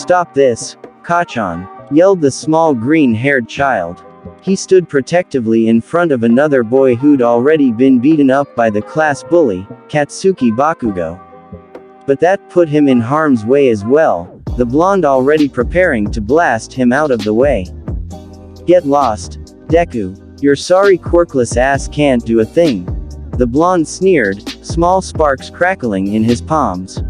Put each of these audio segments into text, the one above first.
Stop this, Kachan, yelled the small green-haired child. He stood protectively in front of another boy who'd already been beaten up by the class bully, Katsuki Bakugo. But that put him in harm's way as well, the blonde already preparing to blast him out of the way. Get lost, Deku. Your sorry quirkless ass can't do a thing. The blonde sneered, small sparks crackling in his palms.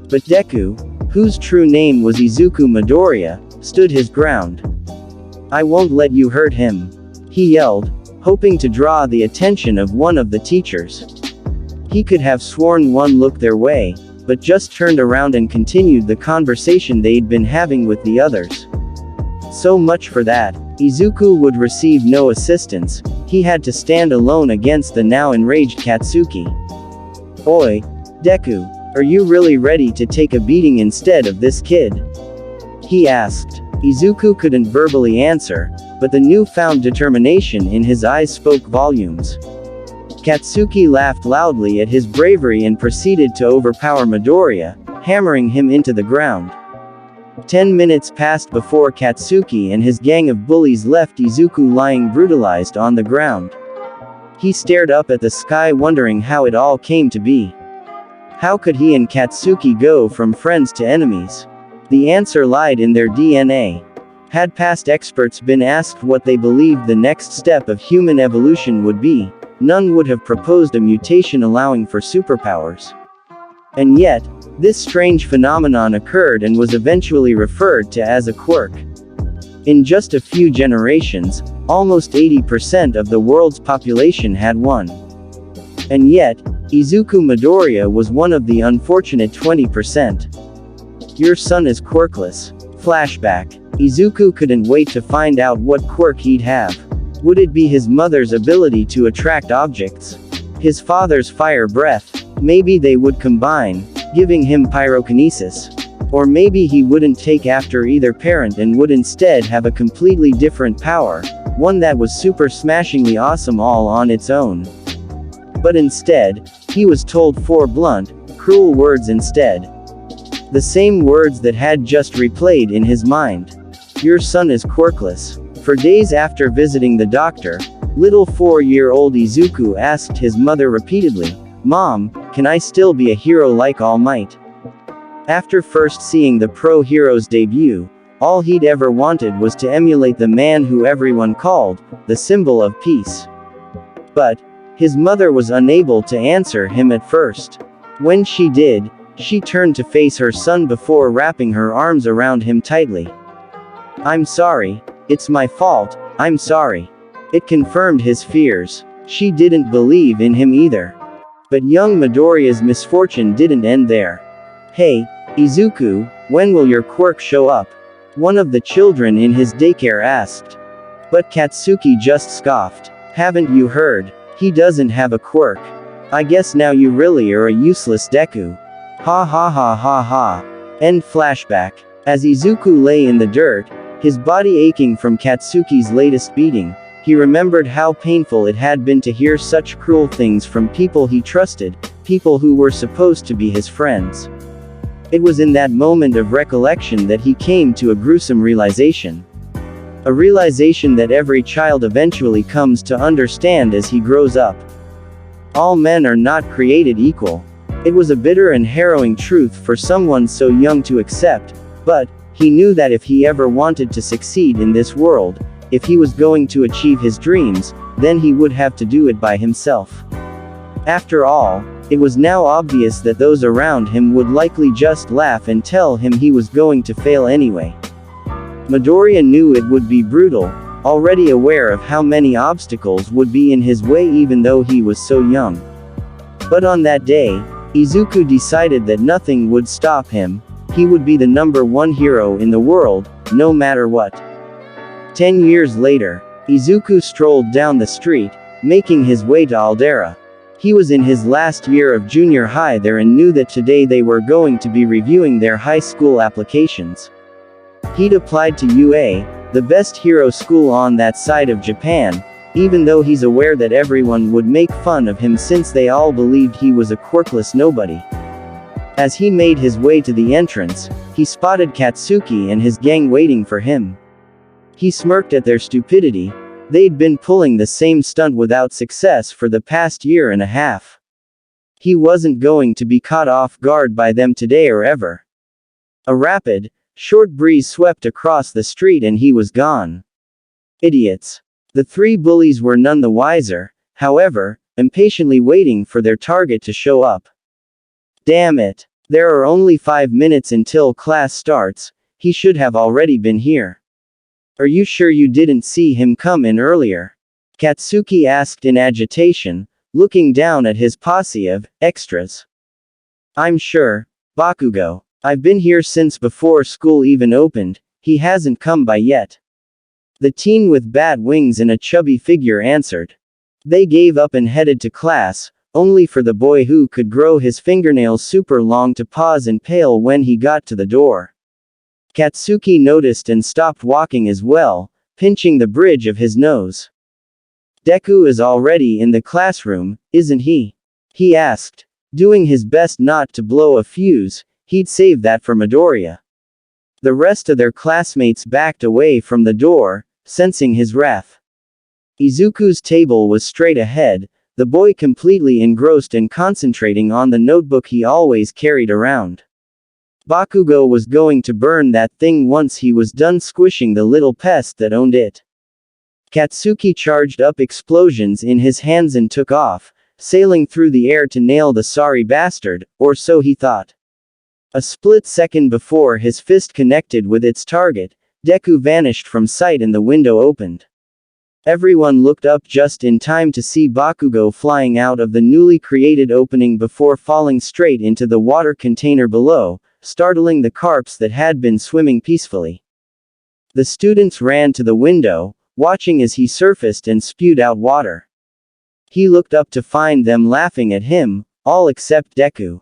But Deku, whose true name was Izuku Midoriya, stood his ground. I won't let you hurt him, he yelled, hoping to draw the attention of one of the teachers. He could have sworn one looked their way, but just turned around and continued the conversation they'd been having with the others. So much for that. Izuku would receive no assistance, he had to stand alone against the now enraged Katsuki. Oi, Deku, are you really ready to take a beating instead of this kid? He asked. Izuku couldn't verbally answer, but the newfound determination in his eyes spoke volumes. Katsuki laughed loudly at his bravery and proceeded to overpower Midoriya, hammering him into the ground. 10 minutes passed before Katsuki and his gang of bullies left Izuku lying brutalized on the ground. He stared up at the sky wondering how it all came to be. How could he and Katsuki go from friends to enemies? The answer lied in their DNA. Had past experts been asked what they believed the next step of human evolution would be, none would have proposed a mutation allowing for superpowers. And yet, this strange phenomenon occurred and was eventually referred to as a quirk. In just a few generations, almost 80% of the world's population had one. And yet, Izuku Midoriya was one of the unfortunate 20%. Your son is quirkless. Flashback. Izuku couldn't wait to find out what quirk he'd have. Would it be his mother's ability to attract objects? His father's fire breath? Maybe they would combine, giving him pyrokinesis. Or maybe he wouldn't take after either parent and would instead have a completely different power, one that was super smashingly awesome all on its own. But instead, he was told 4 blunt, cruel words instead. The same words that had just replayed in his mind. Your son is quirkless. For days after visiting the doctor, little 4-year-old Izuku asked his mother repeatedly, Mom, can I still be a hero like All Might? After first seeing the pro hero's debut, all he'd ever wanted was to emulate the man who everyone called the symbol of peace. But his mother was unable to answer him at first. When she did, she turned to face her son before wrapping her arms around him tightly. I'm sorry, it's my fault, I'm sorry. It confirmed his fears. She didn't believe in him either. But young Midoriya's misfortune didn't end there. Hey, Izuku, when will your quirk show up? One of the children in his daycare asked. But Katsuki just scoffed. Haven't you heard? He doesn't have a quirk. I guess now you really are a useless Deku. Ha ha ha ha ha. End flashback. As Izuku lay in the dirt, his body aching from Katsuki's latest beating, he remembered how painful it had been to hear such cruel things from people he trusted, people who were supposed to be his friends. It was in that moment of recollection that he came to a gruesome realization. A realization that every child eventually comes to understand as he grows up. All men are not created equal. It was a bitter and harrowing truth for someone so young to accept, but he knew that if he ever wanted to succeed in this world, if he was going to achieve his dreams, then he would have to do it by himself. After all, it was now obvious that those around him would likely just laugh and tell him he was going to fail anyway. Midoriya knew it would be brutal, already aware of how many obstacles would be in his way even though he was so young. But on that day, Izuku decided that nothing would stop him. He would be the #1 hero in the world, no matter what. 10 years later, Izuku strolled down the street, making his way to Aldera. He was in his last year of junior high there and knew that today they were going to be reviewing their high school applications. He'd applied to UA, the best hero school on that side of Japan, even though he's aware that everyone would make fun of him since they all believed he was a quirkless nobody. As he made his way to the entrance, he spotted Katsuki and his gang waiting for him. He smirked at their stupidity. They'd been pulling the same stunt without success for the past year and a half. He wasn't going to be caught off guard by them today or ever. A rapid, short breeze swept across the street and he was gone. Idiots. The three bullies were none the wiser, however, impatiently waiting for their target to show up. Damn it. There are only 5 minutes until class starts, he should have already been here. Are you sure you didn't see him come in earlier? Katsuki asked in agitation, looking down at his posse of extras. I'm sure, Bakugo. I've been here since before school even opened, he hasn't come by yet. The teen with bat wings and a chubby figure answered. They gave up and headed to class, only for the boy who could grow his fingernails super long to pause and pale when he got to the door. Katsuki noticed and stopped walking as well, pinching the bridge of his nose. Deku is already in the classroom, isn't he? He asked, doing his best not to blow a fuse. He'd save that for Midoriya. The rest of their classmates backed away from the door, sensing his wrath. Izuku's table was straight ahead, the boy completely engrossed and concentrating on the notebook he always carried around. Bakugo was going to burn that thing once he was done squishing the little pest that owned it. Katsuki charged up explosions in his hands and took off, sailing through the air to nail the sorry bastard, or so he thought. A split second before his fist connected with its target, Deku vanished from sight and the window opened. Everyone looked up just in time to see Bakugo flying out of the newly created opening before falling straight into the water container below, startling the carps that had been swimming peacefully. The students ran to the window, watching as he surfaced and spewed out water. He looked up to find them laughing at him, all except Deku.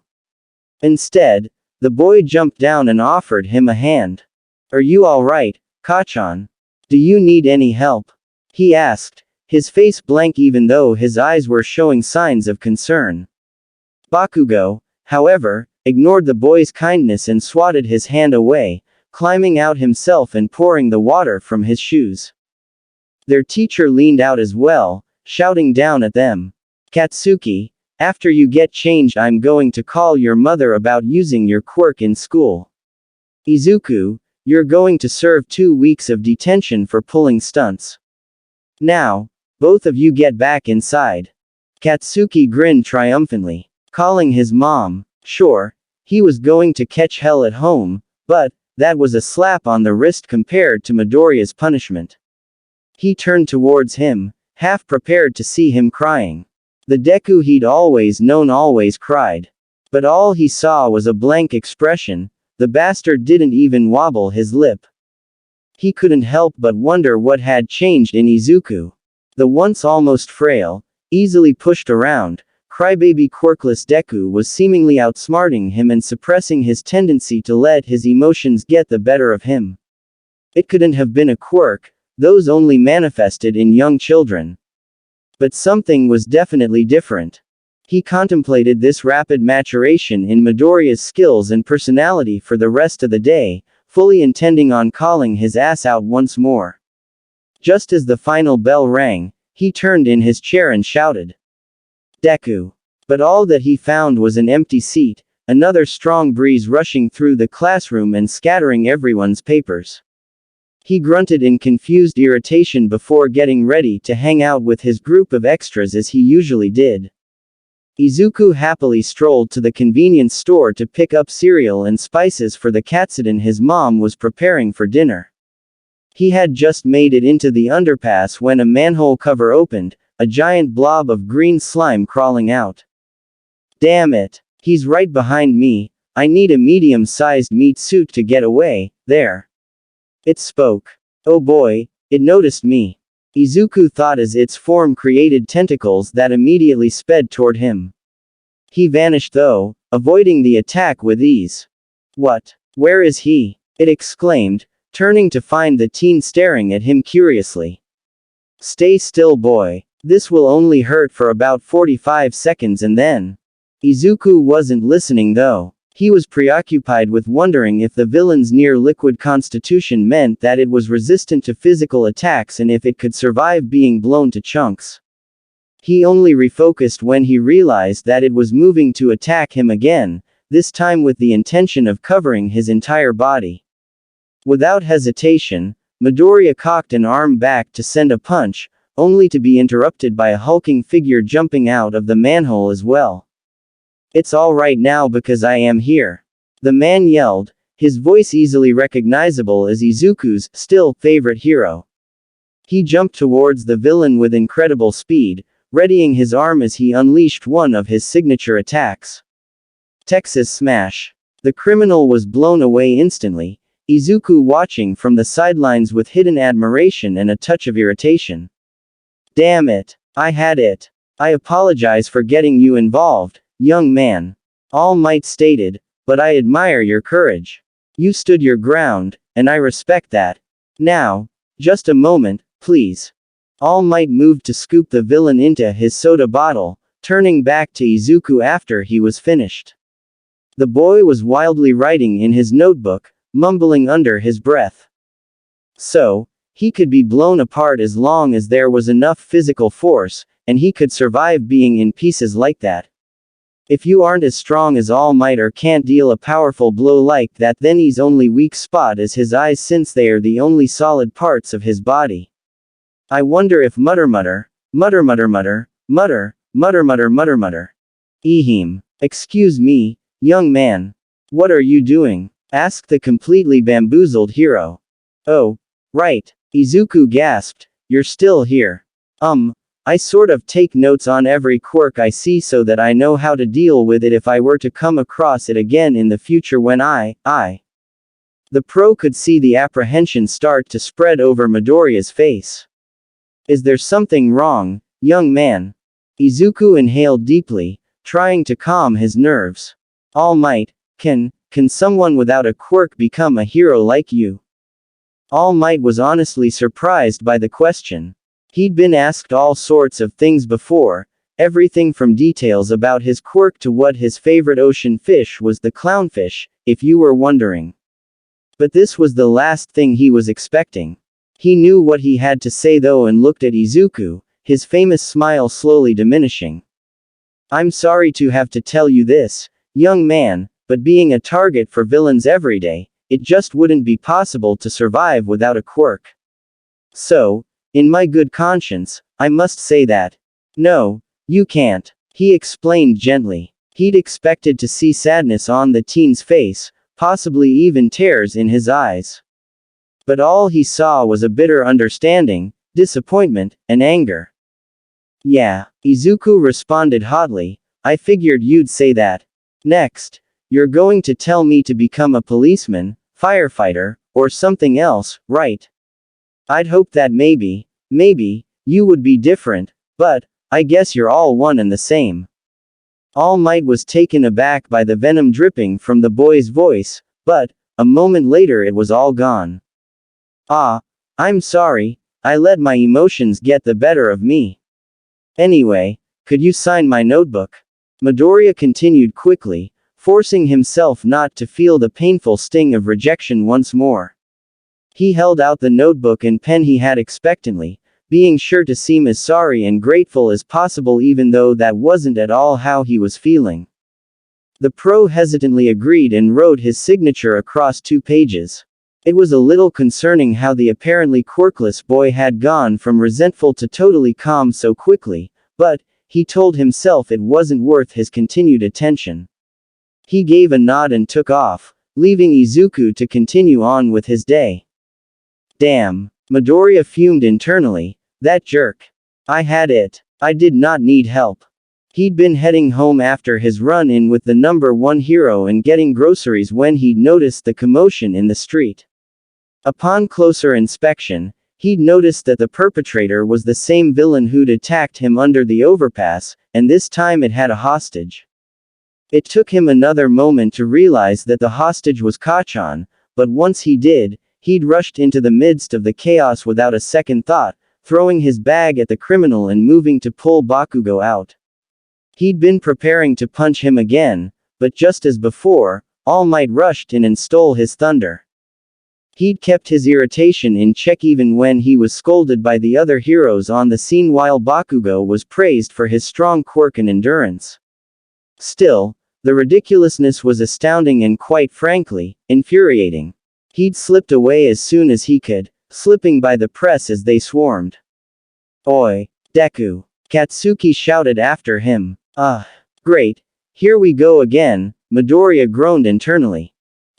Instead, the boy jumped down and offered him a hand. Are you alright, Kachan? Do you need any help? He asked, his face blank even though his eyes were showing signs of concern. Bakugo, however, ignored the boy's kindness and swatted his hand away, climbing out himself and pouring the water from his shoes. Their teacher leaned out as well, shouting down at them. Katsuki, after you get changed I'm going to call your mother about using your quirk in school. Izuku, you're going to serve 2 weeks of detention for pulling stunts. Now, both of you get back inside. Katsuki grinned triumphantly, calling his mom. Sure, he was going to catch hell at home, but that was a slap on the wrist compared to Midoriya's punishment. He turned towards him, half prepared to see him crying. The Deku he'd always known always cried. But all he saw was a blank expression, the bastard didn't even wobble his lip. He couldn't help but wonder what had changed in Izuku. The once almost frail, easily pushed around, crybaby quirkless Deku was seemingly outsmarting him and suppressing his tendency to let his emotions get the better of him. It couldn't have been a quirk, those only manifested in young children. But something was definitely different. He contemplated this rapid maturation in Midoriya's skills and personality for the rest of the day, fully intending on calling his ass out once more. Just as the final bell rang, he turned in his chair and shouted. Deku. But all that he found was an empty seat, another strong breeze rushing through the classroom and scattering everyone's papers. He grunted in confused irritation before getting ready to hang out with his group of extras as he usually did. Izuku happily strolled to the convenience store to pick up cereal and spices for the katsudon his mom was preparing for dinner. He had just made it into the underpass when a manhole cover opened, a giant blob of green slime crawling out. Damn it, he's right behind me, I need a medium-sized meat suit to get away, there. It spoke. Oh boy, it noticed me. Izuku thought as its form created tentacles that immediately sped toward him. He vanished though, avoiding the attack with ease. What? Where is he? It exclaimed, turning to find the teen staring at him curiously. Stay still boy, this will only hurt for about 45 seconds and then. Izuku wasn't listening though. He was preoccupied with wondering if the villain's near-liquid constitution meant that it was resistant to physical attacks and if it could survive being blown to chunks. He only refocused when he realized that it was moving to attack him again, this time with the intention of covering his entire body. Without hesitation, Midoriya cocked an arm back to send a punch, only to be interrupted by a hulking figure jumping out of the manhole as well. "It's all right now because I am here," the man yelled, his voice easily recognizable as Izuku's still favorite hero. He jumped towards the villain with incredible speed, readying his arm as he unleashed one of his signature attacks. Texas Smash. The criminal was blown away instantly, Izuku watching from the sidelines with hidden admiration and a touch of irritation. "Damn it. I had it. I apologize for getting you involved, young man," All Might stated, "but I admire your courage. You stood your ground, and I respect that. Now, just a moment, please." All Might moved to scoop the villain into his soda bottle, turning back to Izuku after he was finished. The boy was wildly writing in his notebook, mumbling under his breath. So, he could be blown apart as long as there was enough physical force, and he could survive being in pieces like that. If you aren't as strong as All Might or can't deal a powerful blow like that, then his only weak spot is his eyes, since they are the only solid parts of his body. I wonder if mutter. Ehem. "Excuse me, young man. What are you doing?" asked the completely bamboozled hero. "Oh, right," Izuku gasped, "you're still here. I sort of take notes on every quirk I see so that I know how to deal with it if I were to come across it again in the future when I. The pro could see the apprehension start to spread over Midoriya's face. "Is there something wrong, young man?" Izuku inhaled deeply, trying to calm his nerves. "All Might, can someone without a quirk become a hero like you?" All Might was honestly surprised by the question. He'd been asked all sorts of things before, everything from details about his quirk to what his favorite ocean fish was, the clownfish, if you were wondering. But this was the last thing he was expecting. He knew what he had to say though and looked at Izuku, his famous smile slowly diminishing. "I'm sorry to have to tell you this, young man, but being a target for villains every day, it just wouldn't be possible to survive without a quirk. So, in my good conscience, I must say that. No, you can't," he explained gently. He'd expected to see sadness on the teen's face, possibly even tears in his eyes. But all he saw was a bitter understanding, disappointment, and anger. "Yeah," Izuku responded hotly, "I figured you'd say that. Next, you're going to tell me to become a policeman, firefighter, or something else, right? I'd hope that maybe, you would be different, but I guess you're all one and the same." All Might was taken aback by the venom dripping from the boy's voice, but a moment later it was all gone. I'm sorry, I let my emotions get the better of me. Anyway, could you sign my notebook?" Midoriya continued quickly, forcing himself not to feel the painful sting of rejection once more. He held out the notebook and pen he had expectantly, being sure to seem as sorry and grateful as possible even though that wasn't at all how he was feeling. The pro hesitantly agreed and wrote his signature across 2 pages. It was a little concerning how the apparently quirkless boy had gone from resentful to totally calm so quickly, but he told himself it wasn't worth his continued attention. He gave a nod and took off, leaving Izuku to continue on with his day. Damn, Midoriya fumed internally, that jerk. I had it. I did not need help. He'd been heading home after his run-in with the #1 hero and getting groceries when he'd noticed the commotion in the street. Upon closer inspection, he'd noticed that the perpetrator was the same villain who'd attacked him under the overpass, and this time it had a hostage. It took him another moment to realize that the hostage was Kacchan, but once he did, he'd rushed into the midst of the chaos without a second thought, throwing his bag at the criminal and moving to pull Bakugo out. He'd been preparing to punch him again, but just as before, All Might rushed in and stole his thunder. He'd kept his irritation in check even when he was scolded by the other heroes on the scene, while Bakugo was praised for his strong quirk and endurance. Still, the ridiculousness was astounding and, quite frankly, infuriating. He'd slipped away as soon as he could, slipping by the press as they swarmed. "Oi, Deku!" Katsuki shouted after him. Great. Here we go again," Midoriya groaned internally.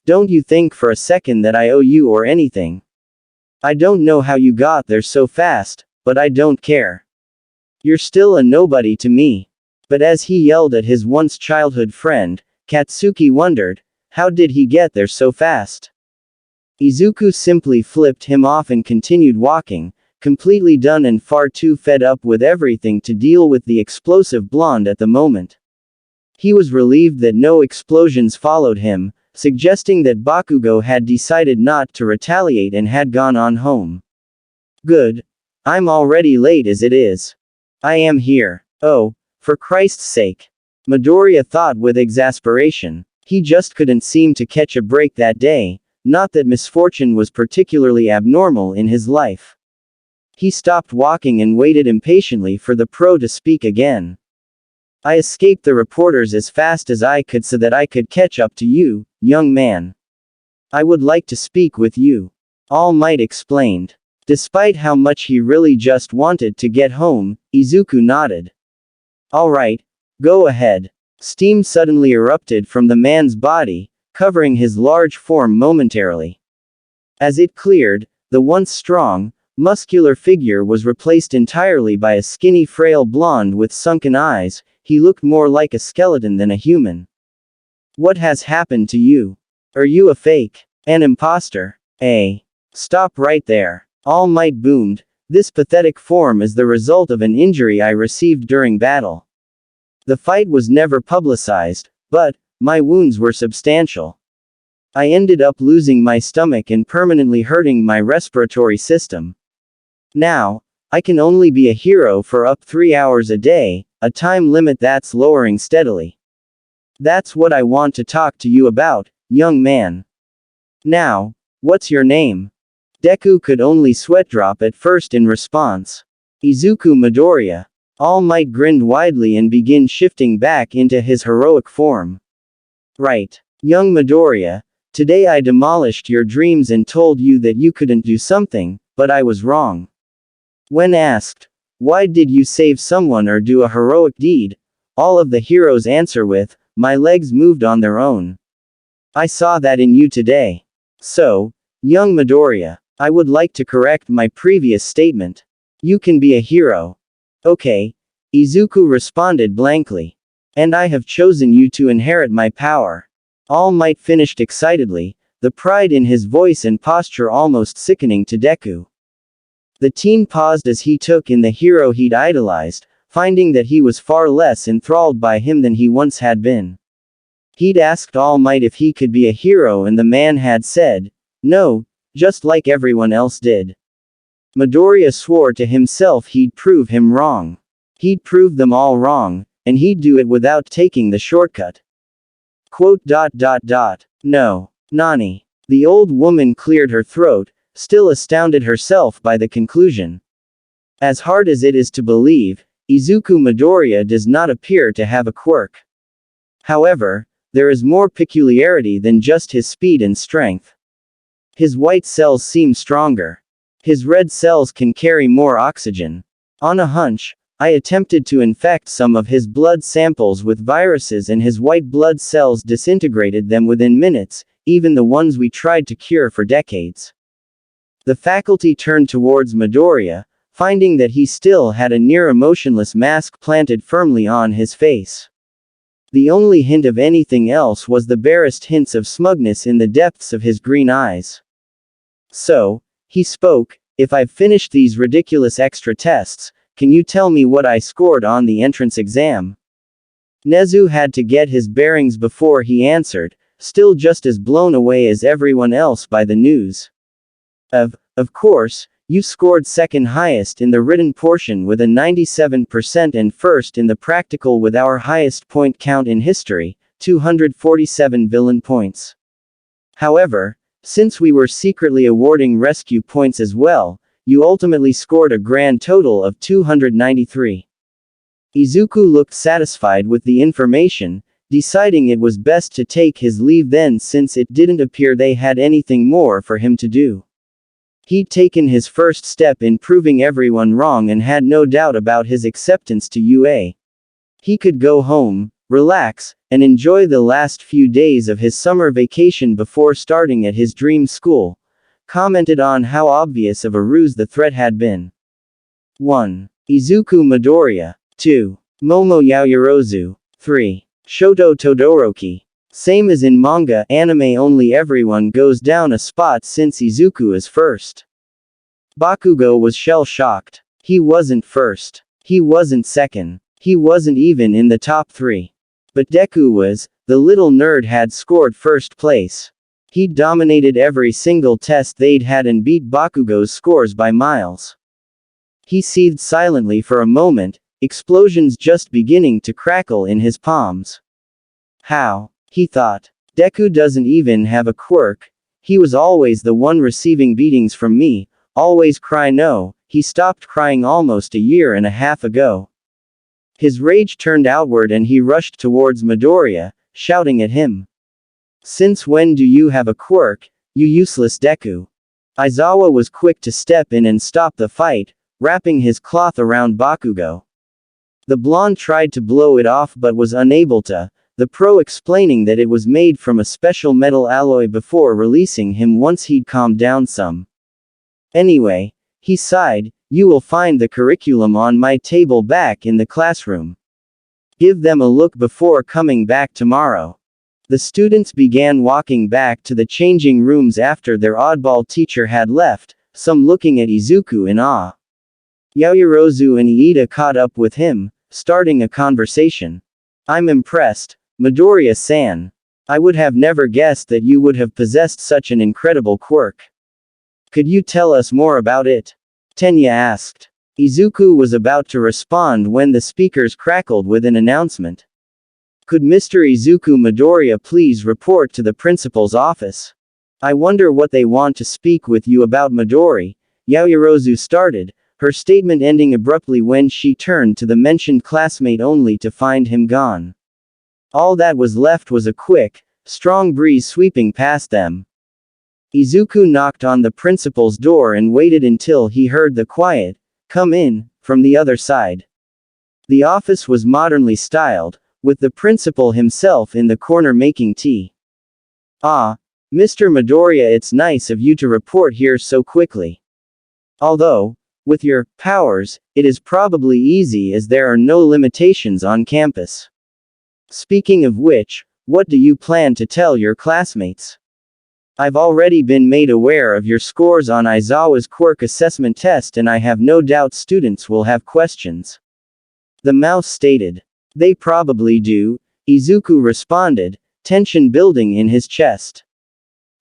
"Don't you think for a second that I owe you or anything? I don't know how you got there so fast, but I don't care. You're still a nobody to me." But as he yelled at his once childhood friend, Katsuki wondered, how did he get there so fast? Izuku simply flipped him off and continued walking, completely done and far too fed up with everything to deal with the explosive blonde at the moment. He was relieved that no explosions followed him, suggesting that Bakugo had decided not to retaliate and had gone on home. "Good. I'm already late as it is. I am here. Oh, for Christ's sake." Midoriya thought with exasperation. He just couldn't seem to catch a break that day, not that misfortune was particularly abnormal in his life. He stopped walking and waited impatiently for the pro to speak again. "I escaped the reporters as fast as I could so that I could catch up to you, young man. I would like to speak with you," All Might explained. Despite how much he really just wanted to get home, Izuku nodded. "All right, go ahead." Steam suddenly erupted from the man's body, covering his large form momentarily. As it cleared, the once strong, muscular figure was replaced entirely by a skinny frail blonde with sunken eyes. He looked more like a skeleton than a human. "What has happened to you? Are you a fake? An imposter? Stop right there," All Might boomed. "This pathetic form is the result of an injury I received during battle. The fight was never publicized, but my wounds were substantial. I ended up losing my stomach and permanently hurting my respiratory system. Now, I can only be a hero for up 3 hours a day, a time limit that's lowering steadily. That's what I want to talk to you about, young man. Now, what's your name?" Deku could only sweat drop at first in response. "Izuku Midoriya." All Might grinned widely and began shifting back into his heroic form. "Right. Young Midoriya, today I demolished your dreams and told you that you couldn't do something, but I was wrong. When asked, why did you save someone or do a heroic deed, all of the heroes answer with, my legs moved on their own. I saw that in you today. So, young Midoriya, I would like to correct my previous statement. You can be a hero. Okay." Izuku responded blankly. "And I have chosen you to inherit my power." All Might finished excitedly, the pride in his voice and posture almost sickening to Deku. The teen paused as he took in the hero he'd idolized, finding that he was far less enthralled by him than he once had been. He'd asked All Might if he could be a hero and the man had said, no, just like everyone else did. Midoriya swore to himself he'd prove him wrong. He'd prove them all wrong, and he'd do it without taking the shortcut. No. Nani. The old woman cleared her throat, still astounded herself by the conclusion. As hard as it is to believe, Izuku Midoriya does not appear to have a quirk. However, there is more peculiarity than just his speed and strength. His white cells seem stronger. His red cells can carry more oxygen. On a hunch, I attempted to infect some of his blood samples with viruses and his white blood cells disintegrated them within minutes, even the ones we tried to cure for decades. The faculty turned towards Midoriya, finding that he still had a near-emotionless mask planted firmly on his face. The only hint of anything else was the barest hints of smugness in the depths of his green eyes. So, he spoke, if I've finished these ridiculous extra tests, can you tell me what I scored on the entrance exam? Nezu had to get his bearings before he answered, still just as blown away as everyone else by the news. Of course, you scored second highest in the written portion with a 97% and first in the practical with our highest point count in history, 247 villain points. However, since we were secretly awarding rescue points as well, you ultimately scored a grand total of 293. Izuku looked satisfied with the information, deciding it was best to take his leave then since it didn't appear they had anything more for him to do. He'd taken his first step in proving everyone wrong and had no doubt about his acceptance to UA. He could go home, relax, and enjoy the last few days of his summer vacation before starting at his dream school. Commented on how obvious of a ruse the threat had been. 1. Izuku Midoriya. 2. Momo Yaoyorozu. 3. Shoto Todoroki. Same as in manga, anime only everyone goes down a spot since Izuku is first. Bakugo was shell-shocked. He wasn't first. He wasn't second. He wasn't even in the top 3. But Deku was. The little nerd had scored first place. He'd dominated every single test they'd had and beat Bakugo's scores by miles. He seethed silently for a moment, explosions just beginning to crackle in his palms. How? He thought. Deku doesn't even have a quirk. He was always the one receiving beatings from me, always cry no. He stopped crying almost a year and a half ago. His rage turned outward and he rushed towards Midoriya, shouting at him. Since when do you have a quirk, you useless Deku? Aizawa was quick to step in and stop the fight, wrapping his cloth around Bakugo. The blonde tried to blow it off but was unable to, the pro explaining that it was made from a special metal alloy before releasing him once he'd calmed down some. Anyway, he sighed, you will find the curriculum on my table back in the classroom. Give them a look before coming back tomorrow. The students began walking back to the changing rooms after their oddball teacher had left, some looking at Izuku in awe. Yaoyorozu and Iida caught up with him, starting a conversation. I'm impressed, Midoriya-san. I would have never guessed that you would have possessed such an incredible quirk. Could you tell us more about it? Tenya asked. Izuku was about to respond when the speakers crackled with an announcement. Could Mr. Izuku Midoriya please report to the principal's office? I wonder what they want to speak with you about Midori, Yaoyorozu started, her statement ending abruptly when she turned to the mentioned classmate only to find him gone. All that was left was a quick, strong breeze sweeping past them. Izuku knocked on the principal's door and waited until he heard the quiet, "Come in," from the other side. The office was modernly styled, with the principal himself in the corner making tea. Ah, Mr. Midoriya, it's nice of you to report here so quickly. Although, with your powers, it is probably easy as there are no limitations on campus. Speaking of which, what do you plan to tell your classmates? I've already been made aware of your scores on Aizawa's quirk assessment test and I have no doubt students will have questions. The mouse stated. They probably do, Izuku responded, tension building in his chest.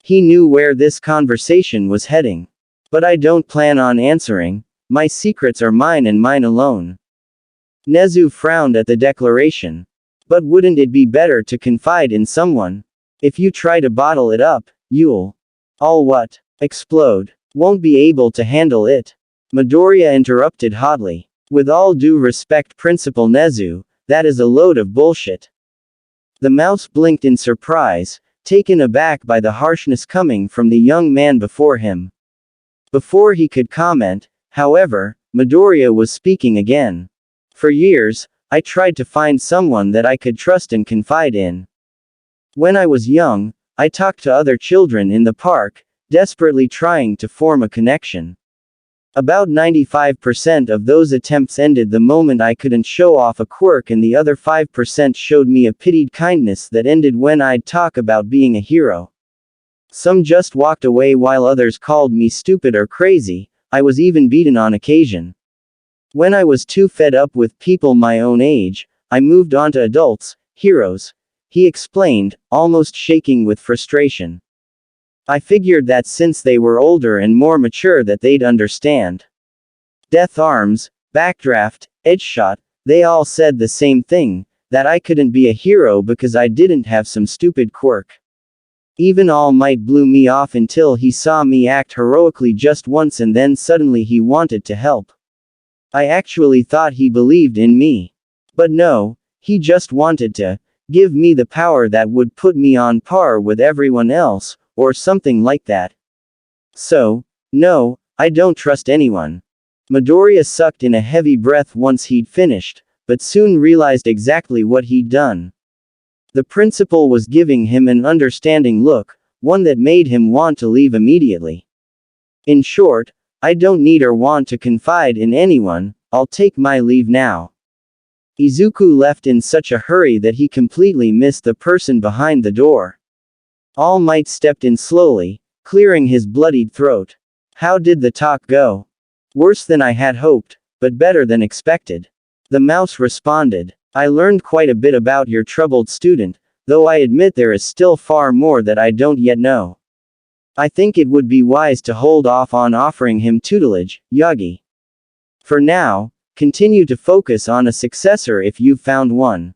He knew where this conversation was heading. But I don't plan on answering, my secrets are mine and mine alone. Nezu frowned at the declaration. But wouldn't it be better to confide in someone? If you try to bottle it up, you'll all what? Explode. Won't be able to handle it. Midoriya interrupted hotly. With all due respect, Principal Nezu, that is a load of bullshit. The mouse blinked in surprise, taken aback by the harshness coming from the young man before him. Before he could comment, however, Midoriya was speaking again. For years, I tried to find someone that I could trust and confide in. When I was young, I talked to other children in the park, desperately trying to form a connection. About 95% of those attempts ended the moment I couldn't show off a quirk, and the other 5% showed me a pitied kindness that ended when I'd talk about being a hero. Some just walked away while others called me stupid or crazy. I was even beaten on occasion. When I was too fed up with people my own age, I moved on to adults, heroes, he explained, almost shaking with frustration. I figured that since they were older and more mature that they'd understand. Death Arms, Backdraft, Edgeshot, they all said the same thing, that I couldn't be a hero because I didn't have some stupid quirk. Even All Might blew me off until he saw me act heroically just once and then suddenly he wanted to help. I actually thought he believed in me. But no, he just wanted to give me the power that would put me on par with everyone else, or something like that. So, no, I don't trust anyone. Midoriya sucked in a heavy breath once he'd finished, but soon realized exactly what he'd done. The principal was giving him an understanding look, one that made him want to leave immediately. In short, I don't need or want to confide in anyone, I'll take my leave now. Izuku left in such a hurry that he completely missed the person behind the door. All Might stepped in slowly, clearing his bloodied throat. How did the talk go? Worse than I had hoped, but better than expected. The mouse responded. I learned quite a bit about your troubled student, though I admit there is still far more that I don't yet know. I think it would be wise to hold off on offering him tutelage, Yagi. For now, continue to focus on a successor if you've found one.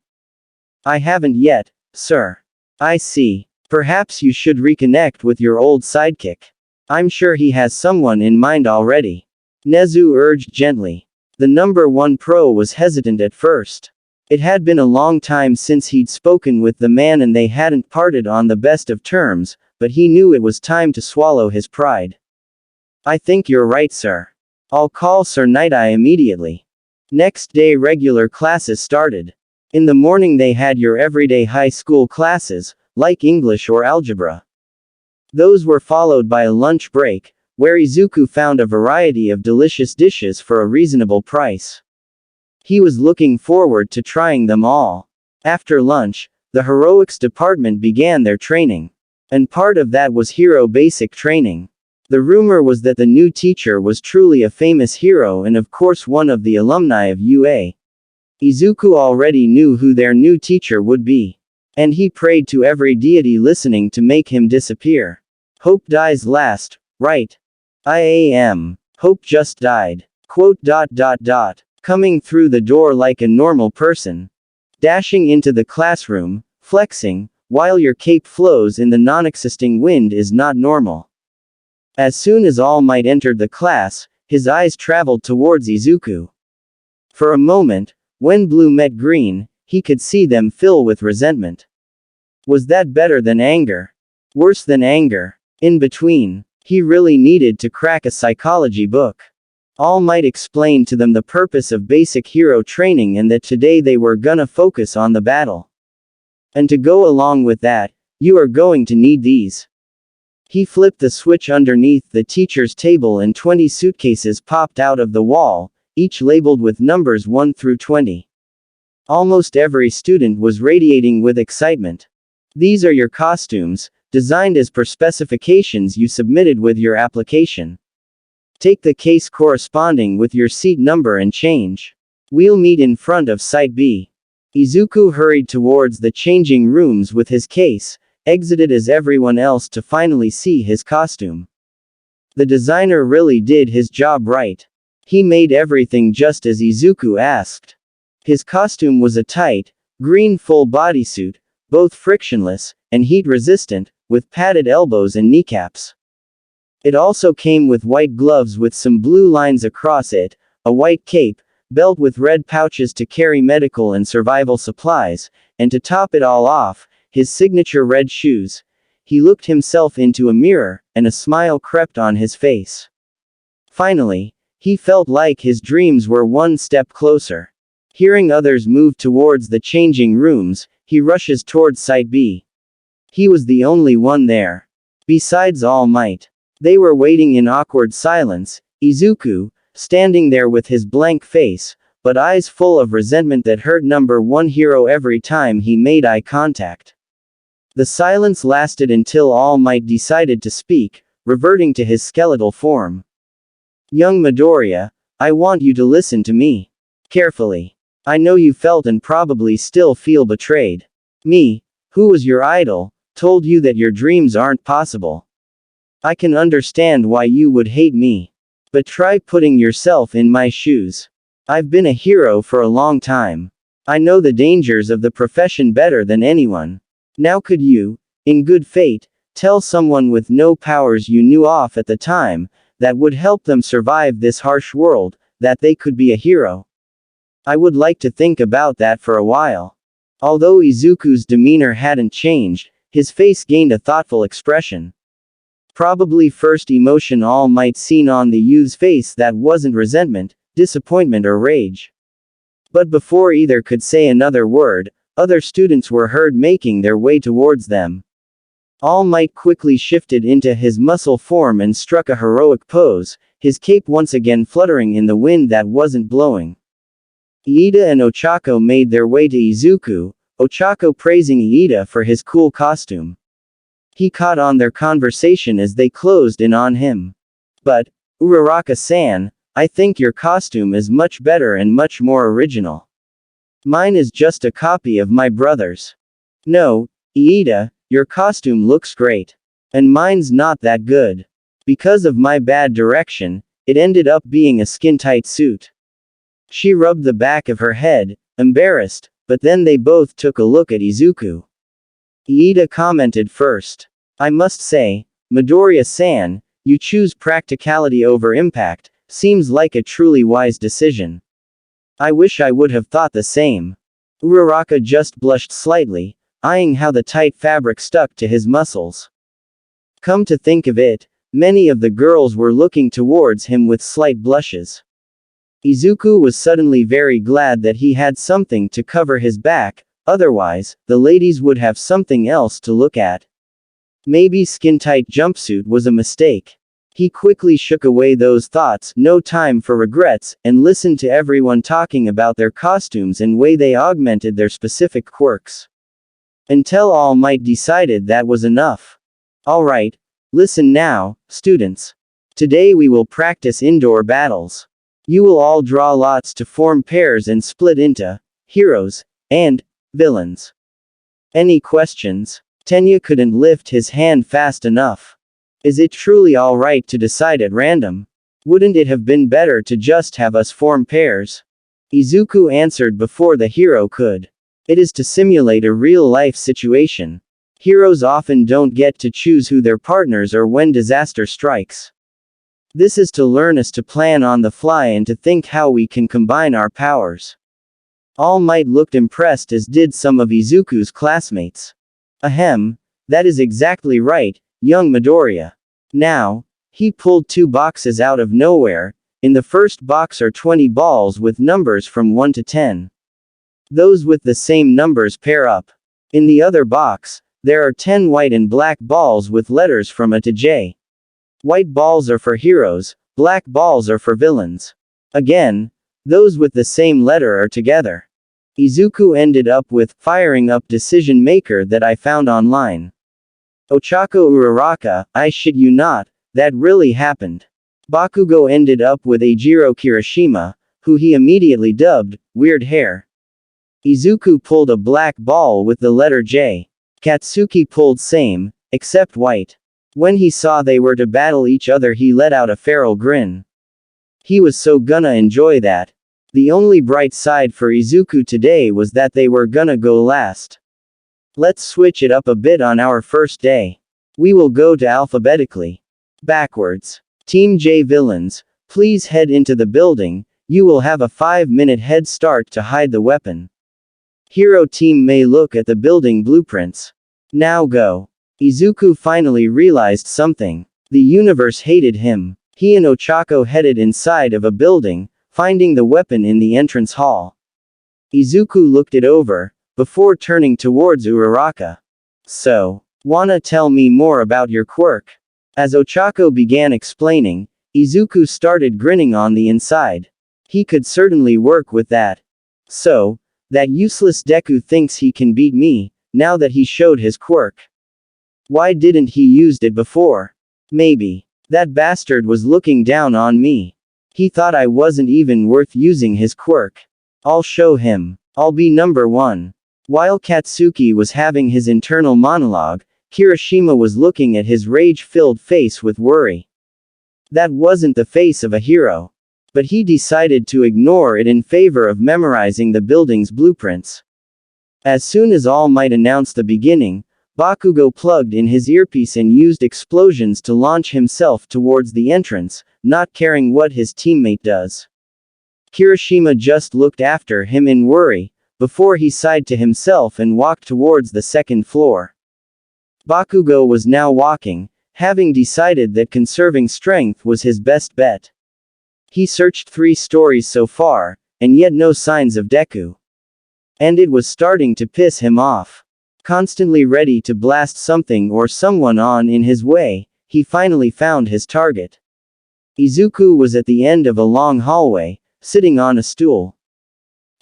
I haven't yet, sir. I see. Perhaps you should reconnect with your old sidekick. I'm sure he has someone in mind already. Nezu urged gently. The number 1 pro was hesitant at first. It had been a long time since he'd spoken with the man and they hadn't parted on the best of terms, but he knew it was time to swallow his pride. I think you're right, sir. I'll call Sir Night-Eye immediately. Next day regular classes started. In the morning they had your everyday high school classes, like English or algebra. Those were followed by a lunch break, where Izuku found a variety of delicious dishes for a reasonable price. He was looking forward to trying them all. After lunch, the heroics department began their training. And part of that was hero basic training. The rumor was that the new teacher was truly a famous hero and of course one of the alumni of UA. Izuku already knew who their new teacher would be. And he prayed to every deity listening to make him disappear. Hope dies last, right? Hope just died. Coming through the door like a normal person. Dashing into the classroom, flexing, while your cape flows in the non-existing wind is not normal. As soon as All Might entered the class, his eyes traveled towards Izuku. For a moment, when blue met green, he could see them fill with resentment. Was that better than anger? Worse than anger? In between, he really needed to crack a psychology book. All Might explained to them the purpose of basic hero training and that today they were gonna focus on the battle. And to go along with that, you are going to need these. He flipped the switch underneath the teacher's table and 20 suitcases popped out of the wall, each labeled with numbers 1 through 20. Almost every student was radiating with excitement. These are your costumes, designed as per specifications you submitted with your application. Take the case corresponding with your seat number and change. We'll meet in front of Site B. Izuku hurried towards the changing rooms with his case, exited as everyone else to finally see his costume. The designer really did his job right. He made everything just as Izuku asked. His costume was a tight, green full bodysuit, both frictionless and heat-resistant, with padded elbows and kneecaps. It also came with white gloves with some blue lines across it, a white cape, belt with red pouches to carry medical and survival supplies, and to top it all off, his signature red shoes. He looked himself into a mirror, and a smile crept on his face. Finally, he felt like his dreams were one step closer. Hearing others move towards the changing rooms, he rushes towards Site B. He was the only one there. Besides All Might. They were waiting in awkward silence, Izuku, standing there with his blank face, but eyes full of resentment that hurt number 1 hero every time he made eye contact. The silence lasted until All Might decided to speak, reverting to his skeletal form. Young Midoriya, I want you to listen to me carefully. I know you felt and probably still feel betrayed. Me, who was your idol, told you that your dreams aren't possible. I can understand why you would hate me. But try putting yourself in my shoes. I've been a hero for a long time. I know the dangers of the profession better than anyone. Now could you, in good faith, tell someone with no powers you knew off at the time, that would help them survive this harsh world, that they could be a hero? I would like to think about that for a while. Although Izuku's demeanor hadn't changed, his face gained a thoughtful expression. Probably first emotion All Might seen on the youth's face that wasn't resentment, disappointment or rage. But before either could say another word, other students were heard making their way towards them. All Might quickly shifted into his muscle form and struck a heroic pose, his cape once again fluttering in the wind that wasn't blowing. Iida and Ochako made their way to Izuku, Ochako praising Iida for his cool costume. He caught on their conversation as they closed in on him. But, Uraraka-san, I think your costume is much better and much more original. Mine is just a copy of my brother's. No, Iida, your costume looks great. And mine's not that good. Because of my bad direction, it ended up being a skin-tight suit. She rubbed the back of her head, embarrassed, but then they both took a look at Izuku. Iida commented first. I must say, Midoriya-san, you choose practicality over impact, seems like a truly wise decision. I wish I would have thought the same. Uraraka just blushed slightly, eyeing how the tight fabric stuck to his muscles. Come to think of it, many of the girls were looking towards him with slight blushes. Izuku was suddenly very glad that he had something to cover his back, otherwise, the ladies would have something else to look at. Maybe skin-tight jumpsuit was a mistake. He quickly shook away those thoughts, no time for regrets, and listened to everyone talking about their costumes and way they augmented their specific quirks. Until All Might decided that was enough. Alright, listen now, students. Today we will practice indoor battles. You will all draw lots to form pairs and split into heroes and villains. Any questions? Tenya couldn't lift his hand fast enough. Is it truly alright to decide at random? Wouldn't it have been better to just have us form pairs? Izuku answered before the hero could. It is to simulate a real-life situation. Heroes often don't get to choose who their partners are when disaster strikes. This is to learn us to plan on the fly and to think how we can combine our powers. All Might looked impressed, as did some of Izuku's classmates. Ahem, that is exactly right, young Midoriya. Now, he pulled 2 boxes out of nowhere. In the first box are 20 balls with numbers from 1 to 10. Those with the same numbers pair up. In the other box, there are 10 white and black balls with letters from A to J. White balls are for heroes, black balls are for villains. Again, those with the same letter are together. Izuku ended up with firing up decision maker that I found online. Ochako Uraraka, I shit you not, that really happened. Bakugo ended up with Eijiro Kirishima, who he immediately dubbed weird hair. Izuku pulled a black ball with the letter J. Katsuki pulled same, except white. When he saw they were to battle each other, he let out a feral grin. He was so gonna enjoy that. The only bright side for Izuku today was that they were gonna go last. Let's switch it up a bit on our first day. We will go to alphabetically. Backwards. Team J villains, please head into the building, you will have a 5-minute head start to hide the weapon. Hero team may look at the building blueprints. Now go. Izuku finally realized something. The universe hated him. He and Ochako headed inside of a building, finding the weapon in the entrance hall. Izuku looked it over, before turning towards Uraraka. So, wanna tell me more about your quirk? As Ochako began explaining, Izuku started grinning on the inside. He could certainly work with that. So, that useless Deku thinks he can beat me, now that he showed his quirk. Why didn't he used it before? Maybe. That bastard was looking down on me. He thought I wasn't even worth using his quirk. I'll show him. I'll be number 1. While Katsuki was having his internal monologue, Kirishima was looking at his rage-filled face with worry. That wasn't the face of a hero. But he decided to ignore it in favor of memorizing the building's blueprints. As soon as All Might announced the beginning, Bakugo plugged in his earpiece and used explosions to launch himself towards the entrance, not caring what his teammate does. Kirishima just looked after him in worry, before he sighed to himself and walked towards the second floor. Bakugo was now walking, having decided that conserving strength was his best bet. He searched 3 stories so far, and yet no signs of Deku. And it was starting to piss him off. Constantly ready to blast something or someone on in his way, he finally found his target. Izuku was at the end of a long hallway, sitting on a stool.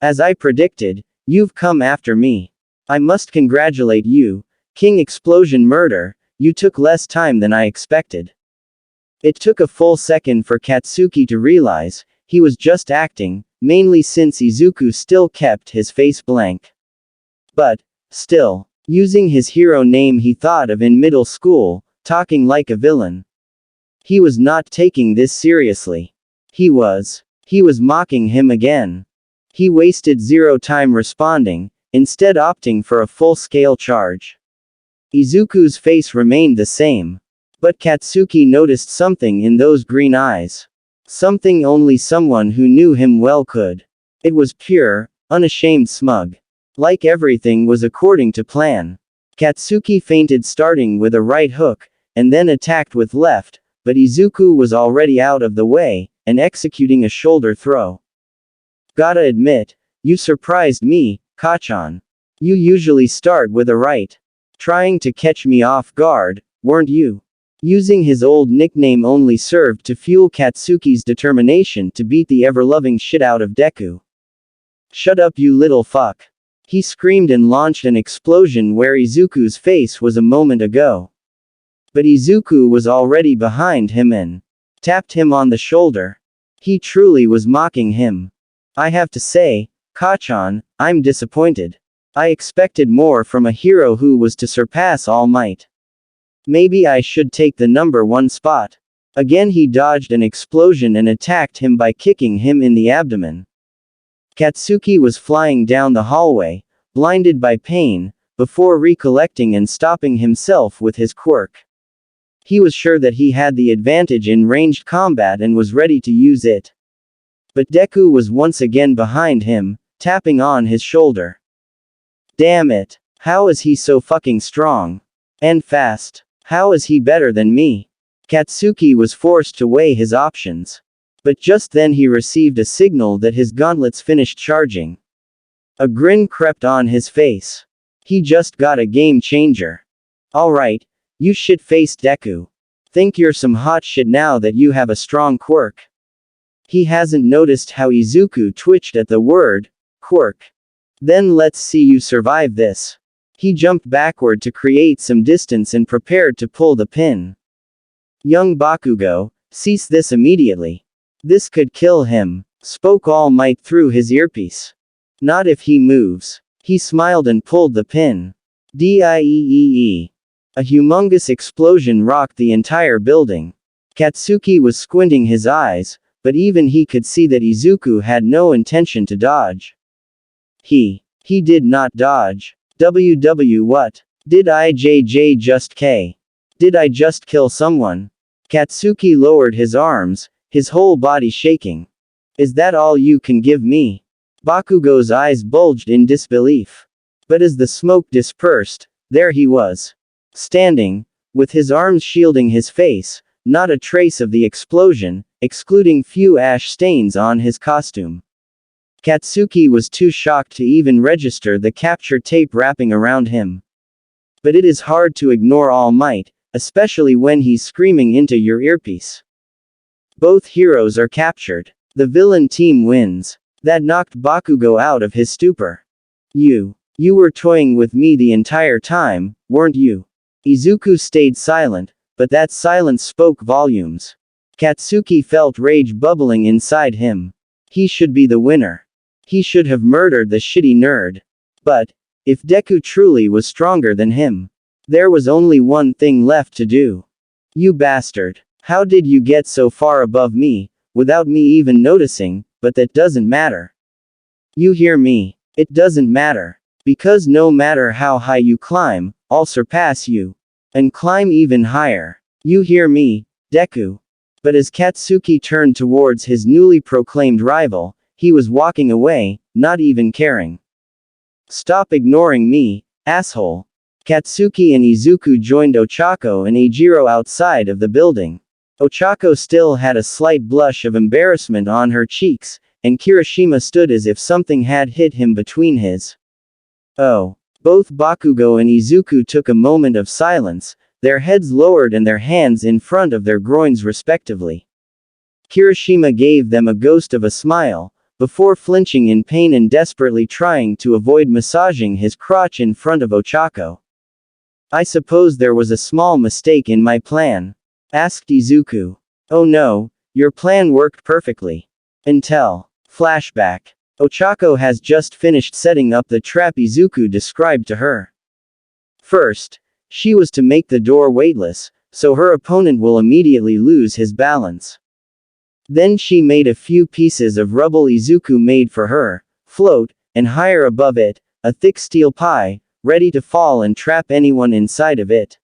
As I predicted, you've come after me. I must congratulate you, King Explosion Murder, you took less time than I expected. It took a full second for Katsuki to realize, he was just acting, mainly since Izuku still kept his face blank. But, still, using his hero name he thought of in middle school, talking like a villain. He was not taking this seriously. He was mocking him again. He wasted 0 time responding, instead opting for a full-scale charge. Izuku's face remained the same. But Katsuki noticed something in those green eyes. Something only someone who knew him well could. It was pure, unashamed smug. Like everything was according to plan. Katsuki feinted starting with a right hook, and then attacked with left, but Izuku was already out of the way, and executing a shoulder throw. Gotta admit, you surprised me, Kachan. You usually start with a right. Trying to catch me off guard, weren't you? Using his old nickname only served to fuel Katsuki's determination to beat the ever-loving shit out of Deku. Shut up you little fuck. He screamed and launched an explosion where Izuku's face was a moment ago. But Izuku was already behind him and tapped him on the shoulder. He truly was mocking him. I have to say, Kachan, I'm disappointed. I expected more from a hero who was to surpass All Might. Maybe I should take the number 1 spot. Again he dodged an explosion and attacked him by kicking him in the abdomen. Katsuki was flying down the hallway, blinded by pain, before recollecting and stopping himself with his quirk. He was sure that he had the advantage in ranged combat and was ready to use it. But Deku was once again behind him, tapping on his shoulder. Damn it. How is he so fucking strong? And fast? How is he better than me? Katsuki was forced to weigh his options. But just then he received a signal that his gauntlets finished charging. A grin crept on his face. He just got a game changer. Alright, you shit-faced Deku. Think you're some hot shit now that you have a strong quirk. He hasn't noticed how Izuku twitched at the word, quirk. Then let's see you survive this. He jumped backward to create some distance and prepared to pull the pin. Young Bakugo, cease this immediately. This could kill him, spoke All Might through his earpiece. Not if he moves. He smiled and pulled the pin. Dieee. A humongous explosion rocked the entire building. Katsuki was squinting his eyes, but even he could see that Izuku had no intention to dodge. He did not dodge. What? Did IJJ just K? Did I just kill someone? Katsuki lowered his arms, his whole body shaking. Is that all you can give me? Bakugo's eyes bulged in disbelief. But as the smoke dispersed, there he was. Standing, with his arms shielding his face, not a trace of the explosion, excluding few ash stains on his costume. Katsuki was too shocked to even register the capture tape wrapping around him. But it is hard to ignore All Might, especially when he's screaming into your earpiece. Both heroes are captured. The villain team wins. That knocked Bakugo out of his stupor. You were toying with me the entire time, weren't you? Izuku stayed silent, but that silence spoke volumes. Katsuki felt rage bubbling inside him. He should be the winner. He should have murdered the shitty nerd. But, if Deku truly was stronger than him, there was only one thing left to do. You bastard. How did you get so far above me, without me even noticing, but that doesn't matter. You hear me? It doesn't matter. Because no matter how high you climb, I'll surpass you. And climb even higher. You hear me, Deku? But as Katsuki turned towards his newly proclaimed rival, he was walking away, not even caring. Stop ignoring me, asshole. Katsuki and Izuku joined Ochako and Ejiro outside of the building. Ochako still had a slight blush of embarrassment on her cheeks, and Kirishima stood as if something had hit him between his. Oh. Both Bakugo and Izuku took a moment of silence, their heads lowered and their hands in front of their groins respectively. Kirishima gave them a ghost of a smile, before flinching in pain and desperately trying to avoid massaging his crotch in front of Ochako. I suppose there was a small mistake in my plan? Asked Izuku. Oh no, your plan worked perfectly. Until. Flashback. Ochako has just finished setting up the trap Izuku described to her. First, she was to make the door weightless, so her opponent will immediately lose his balance. Then she made a few pieces of rubble Izuku made for her, float, and higher above it, a thick steel pie, ready to fall and trap anyone inside of it.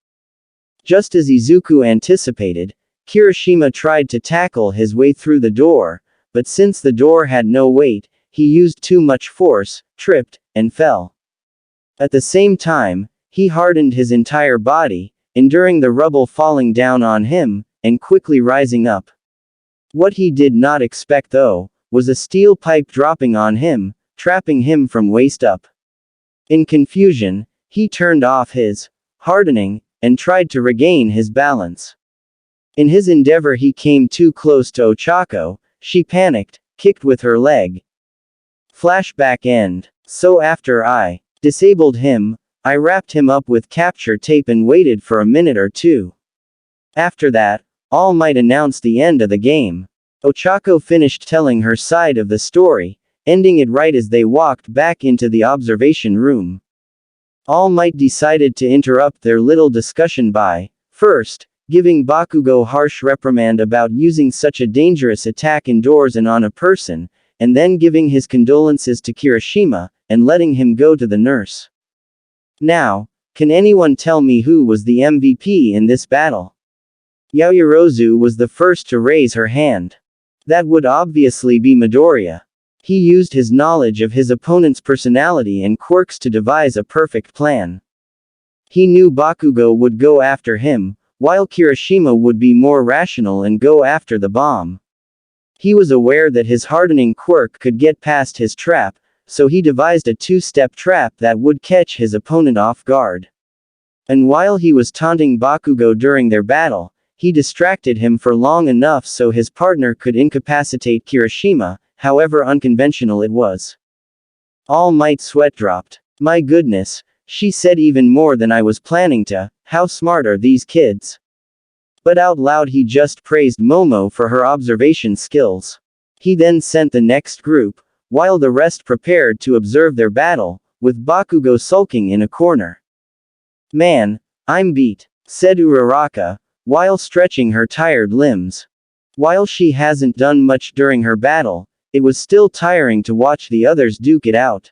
Just as Izuku anticipated, Kirishima tried to tackle his way through the door, but since the door had no weight, he used too much force, tripped, and fell. At the same time, he hardened his entire body, enduring the rubble falling down on him, and quickly rising up. What he did not expect though, was a steel pipe dropping on him, trapping him from waist up. In confusion, he turned off his hardening, and tried to regain his balance. In his endeavor he came too close to Ochako, she panicked, kicked with her leg. Flashback end. So after I disabled him, I wrapped him up with capture tape and waited for a minute or two. After that, All Might announced the end of the game. Ochako finished telling her side of the story, ending it right as they walked back into the observation room. All Might decided to interrupt their little discussion by, first, giving Bakugo harsh reprimand about using such a dangerous attack indoors and on a person, and then giving his condolences to Kirishima, and letting him go to the nurse. Now, can anyone tell me who was the MVP in this battle? Yaoyorozu was the first to raise her hand. That would obviously be Midoriya. He used his knowledge of his opponent's personality and quirks to devise a perfect plan. He knew Bakugo would go after him, while Kirishima would be more rational and go after the bomb. He was aware that his hardening quirk could get past his trap, so he devised a two-step trap that would catch his opponent off guard. And while he was taunting Bakugo during their battle, he distracted him for long enough so his partner could incapacitate Kirishima, however unconventional it was. All Might sweat dropped. My goodness, she said even more than I was planning to, how smart are these kids? But out loud he just praised Momo for her observation skills. He then sent the next group, while the rest prepared to observe their battle, with Bakugo sulking in a corner. Man, I'm beat, said Uraraka, while stretching her tired limbs. While she hasn't done much during her battle, it was still tiring to watch the others duke it out.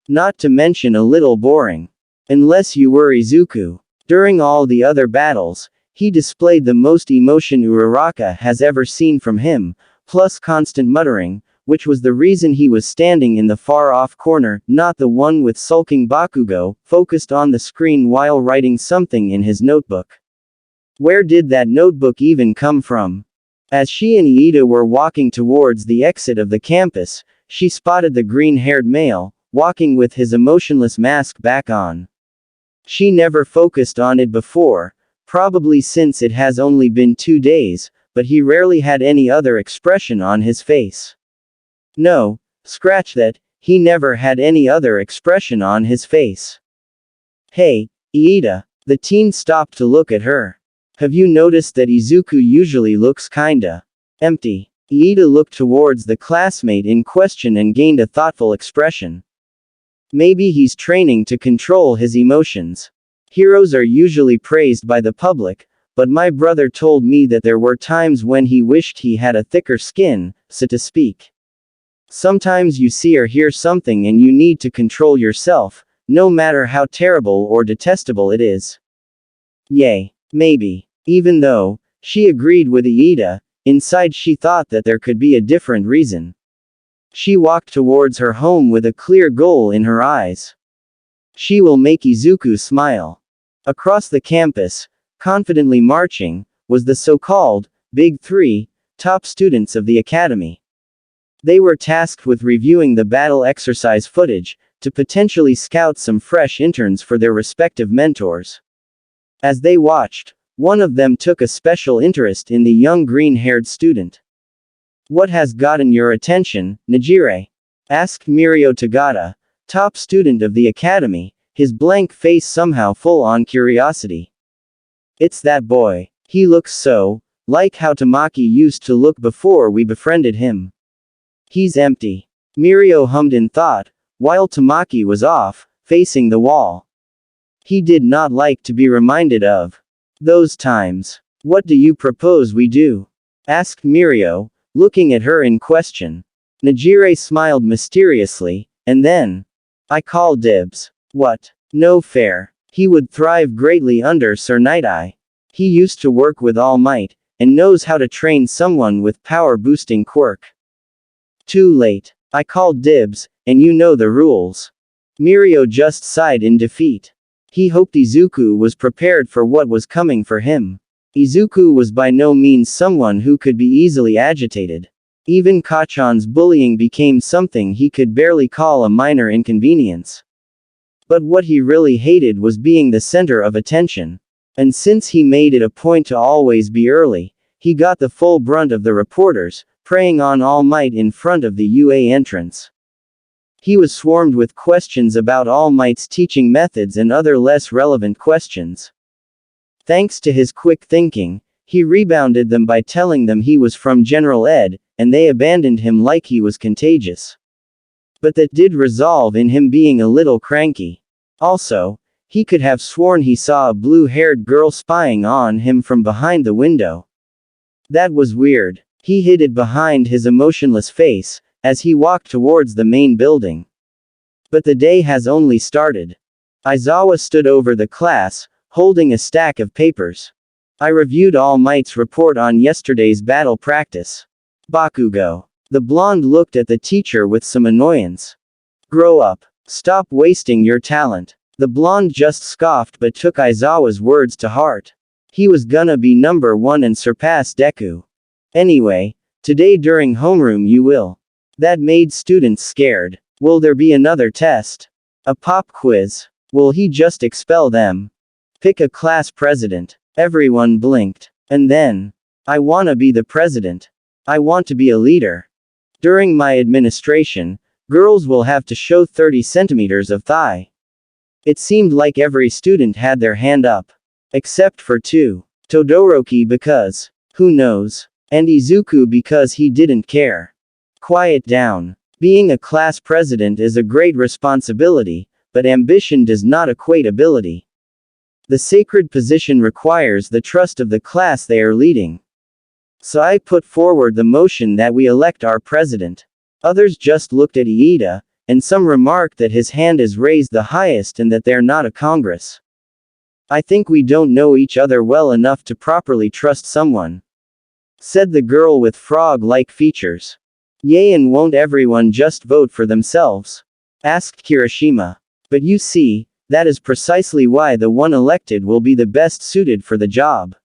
Not to mention a little boring. Unless you were Izuku. During all the other battles, he displayed the most emotion Uraraka has ever seen from him, plus constant muttering, which was the reason he was standing in the far-off corner, not the one with sulking Bakugo, focused on the screen while writing something in his notebook. Where did that notebook even come from? As she and Iida were walking towards the exit of the campus, she spotted the green-haired male, walking with his emotionless mask back on. She never focused on it before, probably since it has only been 2 days, but he rarely had any other expression on his face. No, scratch that, he never had any other expression on his face. Hey, Iida. The teen stopped to look at her. Have you noticed that Izuku usually looks kinda empty? Iida looked towards the classmate in question and gained a thoughtful expression. Maybe he's training to control his emotions. Heroes are usually praised by the public, but my brother told me that there were times when he wished he had a thicker skin, so to speak. Sometimes you see or hear something and you need to control yourself, no matter how terrible or detestable it is. Yay. Maybe. Even though, she agreed with Iida, inside she thought that there could be a different reason. She walked towards her home with a clear goal in her eyes. She will make Izuku smile. Across the campus, confidently marching, was the so-called Big Three, top students of the academy. They were tasked with reviewing the battle exercise footage, to potentially scout some fresh interns for their respective mentors. As they watched, one of them took a special interest in the young green-haired student. "What has gotten your attention, Najire?" asked Mirio Tagata, top student of the academy, his blank face somehow full on curiosity. "It's that boy. He looks so like how Tamaki used to look before we befriended him. He's empty." Mirio hummed in thought, while Tamaki was off, facing the wall. He did not like to be reminded of those times. "What do you propose we do?" asked Mirio, looking at her in question. Najire smiled mysteriously, and then, "I call dibs." "What? No fair. He would thrive greatly under Sir Night-Eye. He used to work with All Might, and knows how to train someone with power-boosting quirk." "Too late. I called dibs, and you know the rules." Mirio just sighed in defeat. He hoped Izuku was prepared for what was coming for him. Izuku was by no means someone who could be easily agitated. Even Kachan's bullying became something he could barely call a minor inconvenience. But what he really hated was being the center of attention. And since he made it a point to always be early, he got the full brunt of the reporters, preying on All Might in front of the UA entrance. He was swarmed with questions about All Might's teaching methods and other less relevant questions. Thanks to his quick thinking, he rebounded them by telling them he was from General Ed, and they abandoned him like he was contagious. But that did resolve in him being a little cranky. Also, he could have sworn he saw a blue-haired girl spying on him from behind the window. That was weird. He hid it behind his emotionless face, as he walked towards the main building. But the day has only started. Aizawa stood over the class, holding a stack of papers. "I reviewed All Might's report on yesterday's battle practice. Bakugo." The blonde looked at the teacher with some annoyance. "Grow up. Stop wasting your talent." The blonde just scoffed but took Aizawa's words to heart. He was gonna be number one and surpass Deku. "Anyway, today during homeroom you will." That made students scared. "Will there be another test? A pop quiz? Will he just expel them? Pick a class president." Everyone blinked. And then, "I wanna be the president. I want to be a leader. During my administration, girls will have to show 30 centimeters of thigh." It seemed like every student had their hand up. Except for two. Todoroki because, who knows? And Izuku because he didn't care. Quiet down. Being a class president is a great responsibility, but ambition does not equate ability. The sacred position requires the trust of the class they are leading. So I put forward the motion that we elect our president. Others just looked at Iida, and some remarked that his hand is raised the highest and that they're not a Congress. "I think we don't know each other well enough to properly trust someone," said the girl with frog-like features. "Yay, and won't everyone just vote for themselves?" asked Kirishima. "But you see, that is precisely why the one elected will be the best suited for the job."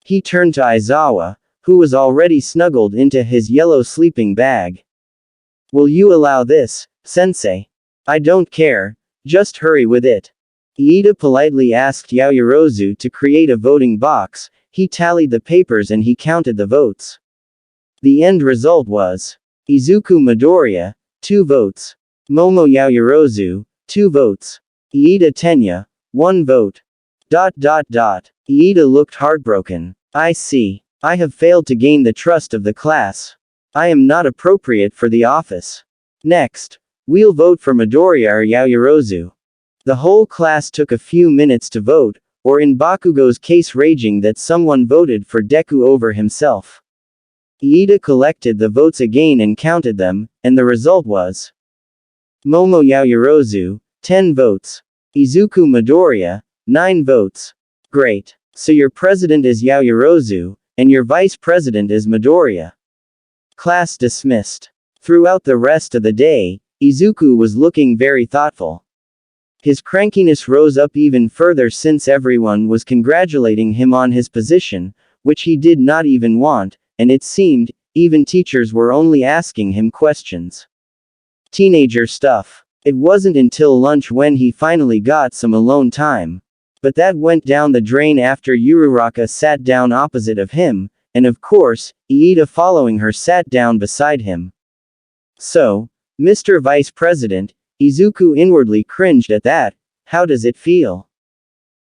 He turned to Aizawa, who was already snuggled into his yellow sleeping bag. "Will you allow this, sensei?" "I don't care, just hurry with it." Iida politely asked Yaoyorozu to create a voting box. He tallied the papers and he counted the votes. The end result was Izuku Midoriya, 2 votes. Momo Yaoyorozu, 2 votes. Iida Tenya, 1 vote. Iida looked heartbroken. "I see. I have failed to gain the trust of the class. I am not appropriate for the office. Next, we'll vote for Midoriya or Yaoyorozu." The whole class took a few minutes to vote, or in Bakugo's case raging that someone voted for Deku over himself. Iida collected the votes again and counted them, and the result was Momo Yaoyorozu, 10 votes. Izuku Midoriya, 9 votes. Great. So your president is Yaoyorozu, and your vice president is Midoriya. Class dismissed. Throughout the rest of the day, Izuku was looking very thoughtful. His crankiness rose up even further since everyone was congratulating him on his position, which he did not even want, and it seemed, even teachers were only asking him questions. Teenager stuff. It wasn't until lunch when he finally got some alone time. But that went down the drain after Uraraka sat down opposite of him, and of course, Iida following her sat down beside him. So, Mr. Vice President, Izuku inwardly cringed at that. How does it feel?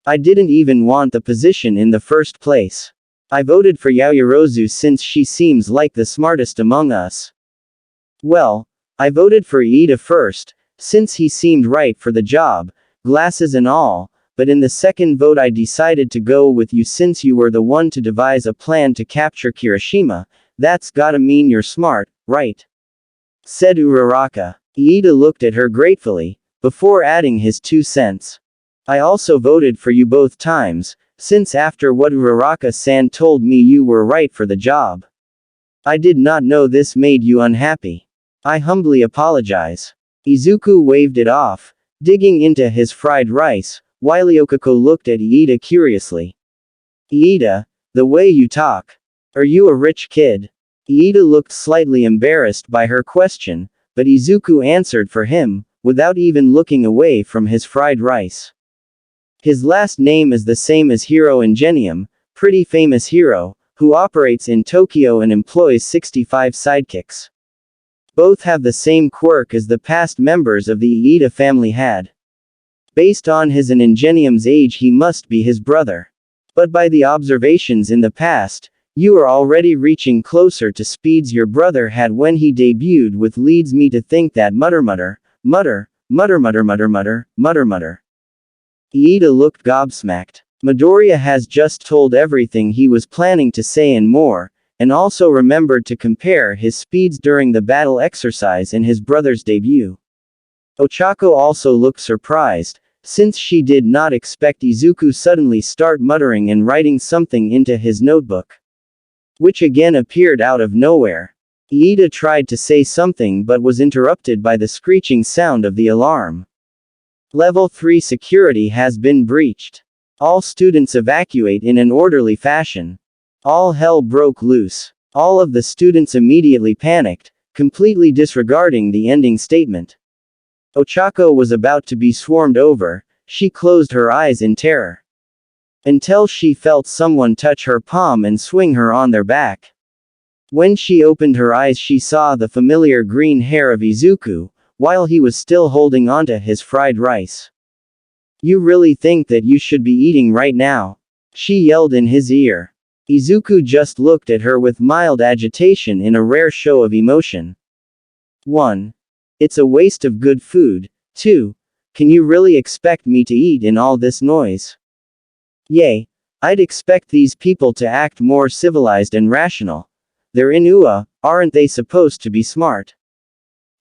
I didn't even want the position in the first place. I voted for Yaoyorozu since she seems like the smartest among us. Well, I voted for Iida first, since he seemed right for the job, glasses and all, but in the second vote I decided to go with you since you were the one to devise a plan to capture Kirishima. That's gotta mean you're smart, right? Said Uraraka. Iida looked at her gratefully, before adding his 2 cents. I also voted for you both times, since after what Uraraka-san told me you were right for the job. I did not know this made you unhappy. I humbly apologize. Izuku waved it off, digging into his fried rice, while Yokoko looked at Iida curiously. Iida, the way you talk. Are you a rich kid? Iida looked slightly embarrassed by her question, but Izuku answered for him, without even looking away from his fried rice. His last name is the same as Hero Ingenium, pretty famous hero, who operates in Tokyo and employs 65 sidekicks. Both have the same quirk as the past members of the Iida family had. Based on his and Ingenium's age he must be his brother. But by the observations in the past, you are already reaching closer to speeds your brother had when he debuted, which leads me to think that mutter. Iida looked gobsmacked. Midoriya has just told everything he was planning to say and more, and also remembered to compare his speeds during the battle exercise and his brother's debut. Ochako also looked surprised, since she did not expect Izuku suddenly start muttering and writing something into his notebook. Which again appeared out of nowhere. Iida tried to say something but was interrupted by the screeching sound of the alarm. Level 3 security has been breached. All students evacuate in an orderly fashion. All hell broke loose. All of the students immediately panicked, completely disregarding the ending statement. Ochako was about to be swarmed over. She closed her eyes in terror. Until she felt someone touch her palm and swing her on their back. When she opened her eyes she saw the familiar green hair of Izuku, while he was still holding onto his fried rice. You really think that you should be eating right now? She yelled in his ear. Izuku just looked at her with mild agitation in a rare show of emotion. 1. It's a waste of good food. 2. Can you really expect me to eat in all this noise? Yay. I'd expect these people to act more civilized and rational. They're in UA, aren't they supposed to be smart?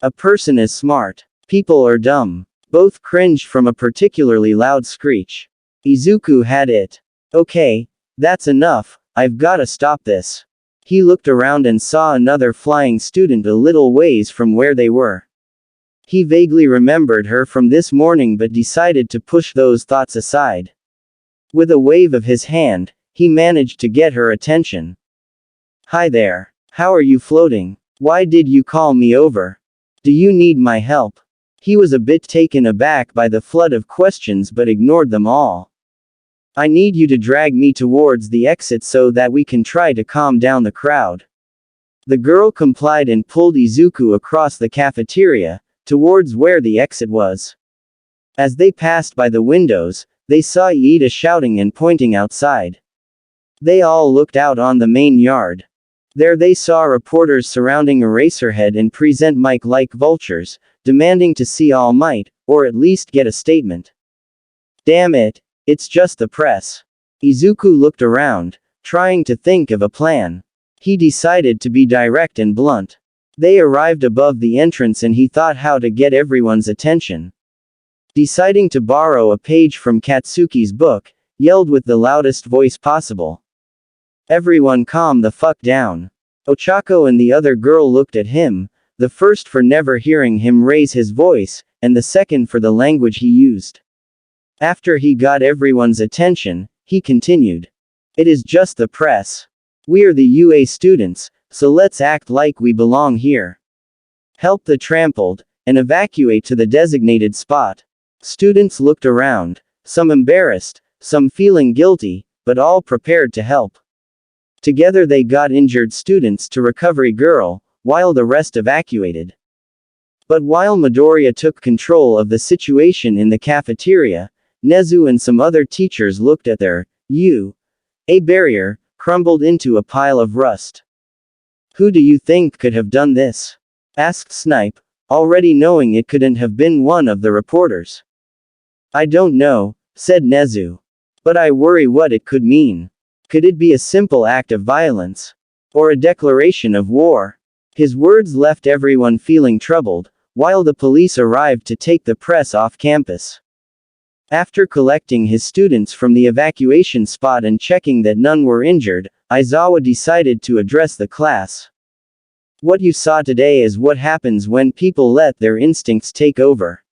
A person is smart. People are dumb. Both cringed from a particularly loud screech. Izuku had it. Okay, that's enough, I've gotta stop this. He looked around and saw another flying student a little ways from where they were. He vaguely remembered her from this morning but decided to push those thoughts aside. With a wave of his hand, he managed to get her attention. Hi there. How are you floating? Why did you call me over? Do you need my help? He was a bit taken aback by the flood of questions but ignored them all. I need you to drag me towards the exit so that we can try to calm down the crowd. The girl complied and pulled Izuku across the cafeteria, towards where the exit was. As they passed by the windows, they saw Iida shouting and pointing outside. They all looked out on the main yard. There they saw reporters surrounding Eraserhead and present mic like vultures, demanding to see All Might, or at least get a statement. Damn it, It's just the press. Izuku looked around, trying to think of a plan. He decided to be direct and blunt. They arrived above the entrance and he thought how to get everyone's attention. Deciding to borrow a page from Katsuki's book, yelled with the loudest voice possible. Everyone calm the fuck down. Ochako and the other girl looked at him, the first for never hearing him raise his voice, and the second for the language he used. After he got everyone's attention, he continued. It is just the press. We're the UA students, so let's act like we belong here. Help the trampled, and evacuate to the designated spot. Students looked around, some embarrassed, some feeling guilty, but all prepared to help. Together they got injured students to Recovery Girl, while the rest evacuated. But while Midoriya took control of the situation in the cafeteria, Nezu and some other teachers looked at their UA barrier, crumbled into a pile of rust. Who do you think could have done this? Asked Snipe, already knowing it couldn't have been one of the reporters. I don't know, said Nezu. But I worry what it could mean. Could it be a simple act of violence? Or a declaration of war? His words left everyone feeling troubled, while the police arrived to take the press off campus. After collecting his students from the evacuation spot and checking that none were injured, Aizawa decided to address the class. What you saw today is what happens when people let their instincts take over.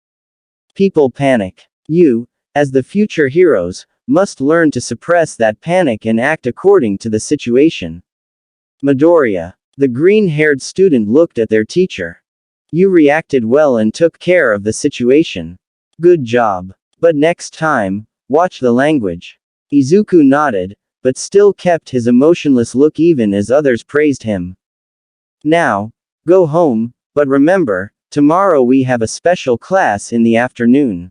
People panic. You, as the future heroes, must learn to suppress that panic and act according to the situation. Midoriya, the green-haired student, looked at their teacher. You reacted well and took care of the situation. Good job. But next time, watch the language. Izuku nodded, but still kept his emotionless look even as others praised him. Now, go home, but remember, tomorrow we have a special class in the afternoon.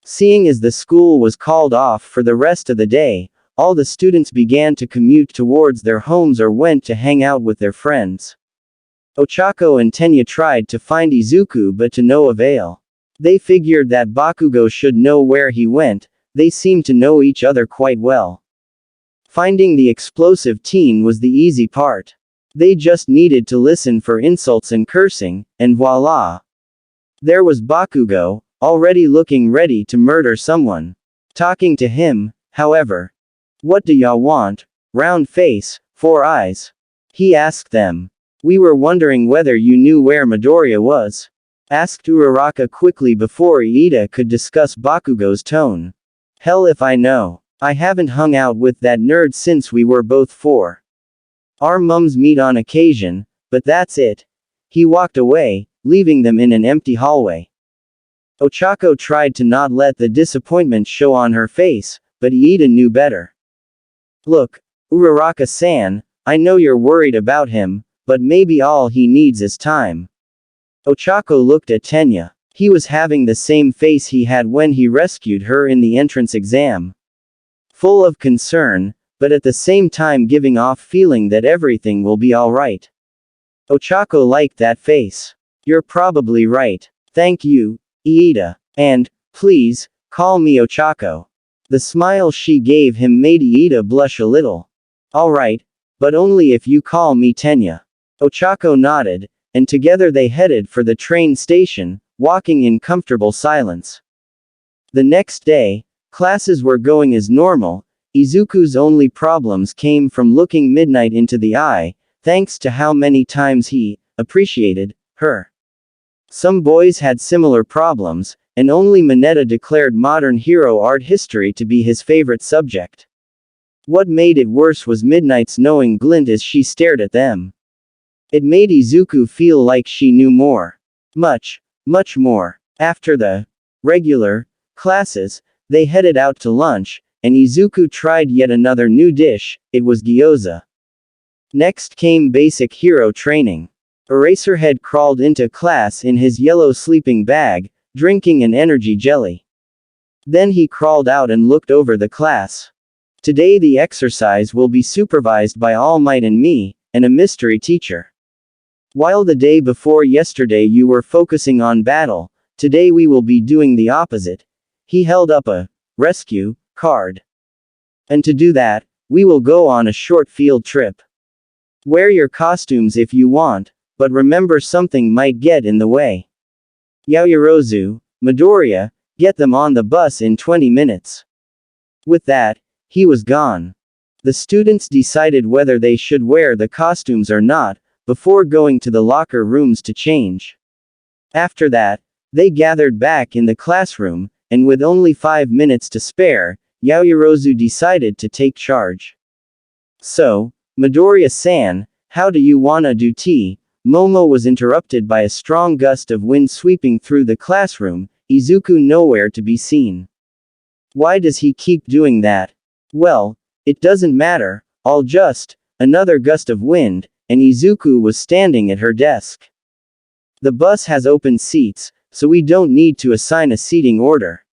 Seeing as the school was called off for the rest of the day, all the students began to commute towards their homes or went to hang out with their friends. Ochako and Tenya tried to find Izuku but to no avail. They figured that Bakugo should know where he went, they seemed to know each other quite well. Finding the explosive teen was the easy part. They just needed to listen for insults and cursing, and voila! There was Bakugo, already looking ready to murder someone. Talking to him, however. What do y'all want? Round face, 4 eyes. He asked them. We were wondering whether you knew where Midoriya was. Asked Uraraka quickly before Iida could discuss Bakugo's tone. Hell if I know. I haven't hung out with that nerd since we were both 4. Our mums meet on occasion, but that's it. He walked away, leaving them in an empty hallway. Ochako tried to not let the disappointment show on her face, but Iida knew better. Look, Uraraka-san, I know you're worried about him, but maybe all he needs is time. Ochako looked at Tenya. He was having the same face he had when he rescued her in the entrance exam. Full of concern, but at the same time giving off feeling that everything will be alright. Ochako liked that face. You're probably right. Thank you, Iida. And, please, call me Ochako. The smile she gave him made Iida blush a little. Alright, but only if you call me Tenya. Ochako nodded, and together they headed for the train station, walking in comfortable silence. The next day, classes were going as normal. Izuku's only problems came from looking Midnight into the eye, thanks to how many times he appreciated her. Some boys had similar problems, and only Mineta declared modern hero art history to be his favorite subject. What made it worse was Midnight's knowing glint as she stared at them. It made Izuku feel like she knew more. Much, much more. After the regular classes, they headed out to lunch, and Izuku tried yet another new dish. It was gyoza. Next came basic hero training. Eraserhead crawled into class in his yellow sleeping bag, drinking an energy jelly. Then he crawled out and looked over the class. Today the exercise will be supervised by All Might and me, and a mystery teacher. While the day before yesterday you were focusing on battle, today we will be doing the opposite. He held up a rescue card. And to do that, we will go on a short field trip. Wear your costumes if you want, but remember something might get in the way. Yaoyorozu, Midoriya, get them on the bus in 20 minutes. With that, he was gone. The students decided whether they should wear the costumes or not, before going to the locker rooms to change. After that, they gathered back in the classroom, and with only 5 minutes to spare, Yaoyorozu decided to take charge. So, Midoriya-san, how do you wanna do tea? Momo was interrupted by a strong gust of wind sweeping through the classroom, Izuku nowhere to be seen. Why does he keep doing that? Well, it doesn't matter, I'll just, another gust of wind, and Izuku was standing at her desk. The bus has open seats, so we don't need to assign a seating order.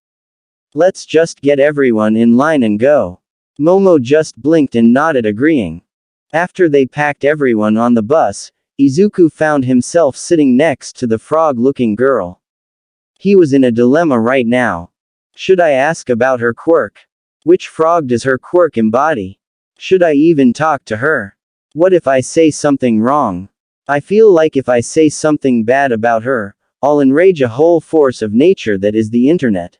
Let's just get everyone in line and go. Momo just blinked and nodded agreeing. After they packed everyone on the bus, Izuku found himself sitting next to the frog-looking girl. He was in a dilemma right now. Should I ask about her quirk? Which frog does her quirk embody? Should I even talk to her? What if I say something wrong? I feel like if I say something bad about her, I'll enrage a whole force of nature that is the internet.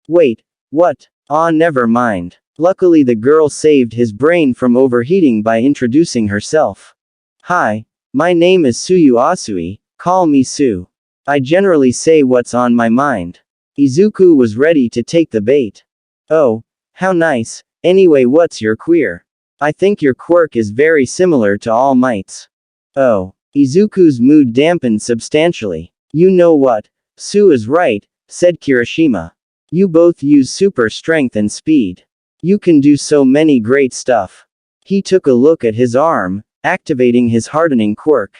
Wait, what? Never mind. Luckily the girl saved his brain from overheating by introducing herself. Hi, my name is Suyu Asui, call me Su. I generally say what's on my mind. Izuku was ready to take the bait. Oh, how nice. Anyway, what's your queer? I think your quirk is very similar to All Might's. Oh. Izuku's mood dampened substantially. You know what? Su is right, said Kirishima. You both use super strength and speed. You can do so many great stuff. He took a look at his arm, activating his hardening quirk.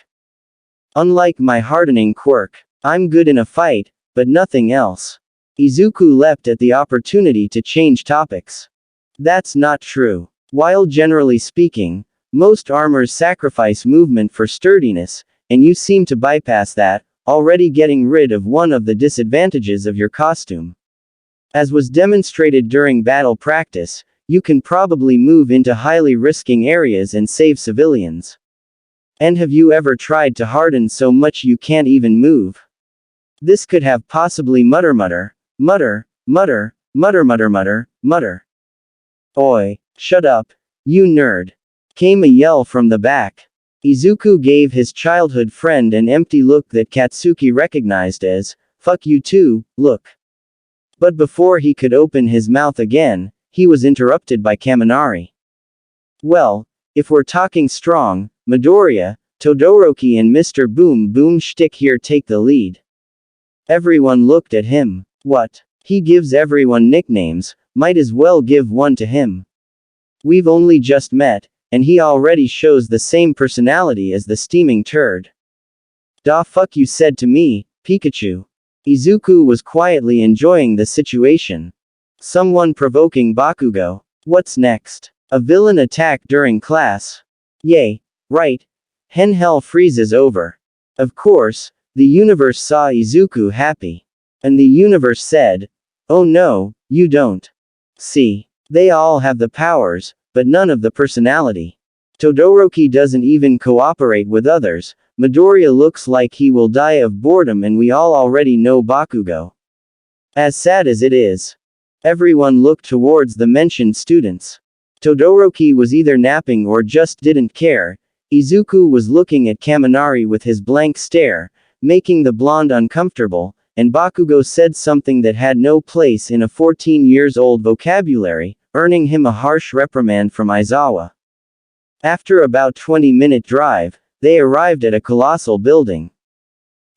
Unlike my hardening quirk, I'm good in a fight, but nothing else. Izuku leapt at the opportunity to change topics. That's not true. While generally speaking, most armors sacrifice movement for sturdiness, and you seem to bypass that, already getting rid of one of the disadvantages of your costume. As was demonstrated during battle practice, you can probably move into highly risking areas and save civilians. And have you ever tried to harden so much you can't even move? This could have possibly mutter. Oi, shut up, you nerd. Came a yell from the back. Izuku gave his childhood friend an empty look that Katsuki recognized as, fuck you too, look. But before he could open his mouth again, he was interrupted by Kaminari. Well, if we're talking strong, Midoriya, Todoroki and Mr. Boom Boom Shtick here take the lead. Everyone looked at him. What? He gives everyone nicknames, might as well give one to him. We've only just met, and he already shows the same personality as the steaming turd. Da fuck you said to me, Pikachu. Izuku was quietly enjoying the situation. Someone provoking Bakugo. What's next? A villain attack during class. Yay. Right. Hell freezes over. Of course, the universe saw Izuku happy. And the universe said, oh no, you don't. See. They all have the powers, but none of the personality. Todoroki doesn't even cooperate with others. Midoriya looks like he will die of boredom and we all already know Bakugo. As sad as it is. Everyone looked towards the mentioned students. Todoroki was either napping or just didn't care. Izuku was looking at Kaminari with his blank stare, making the blonde uncomfortable, and Bakugo said something that had no place in a 14-years-old vocabulary, earning him a harsh reprimand from Aizawa. After about 20-minute drive, they arrived at a colossal building.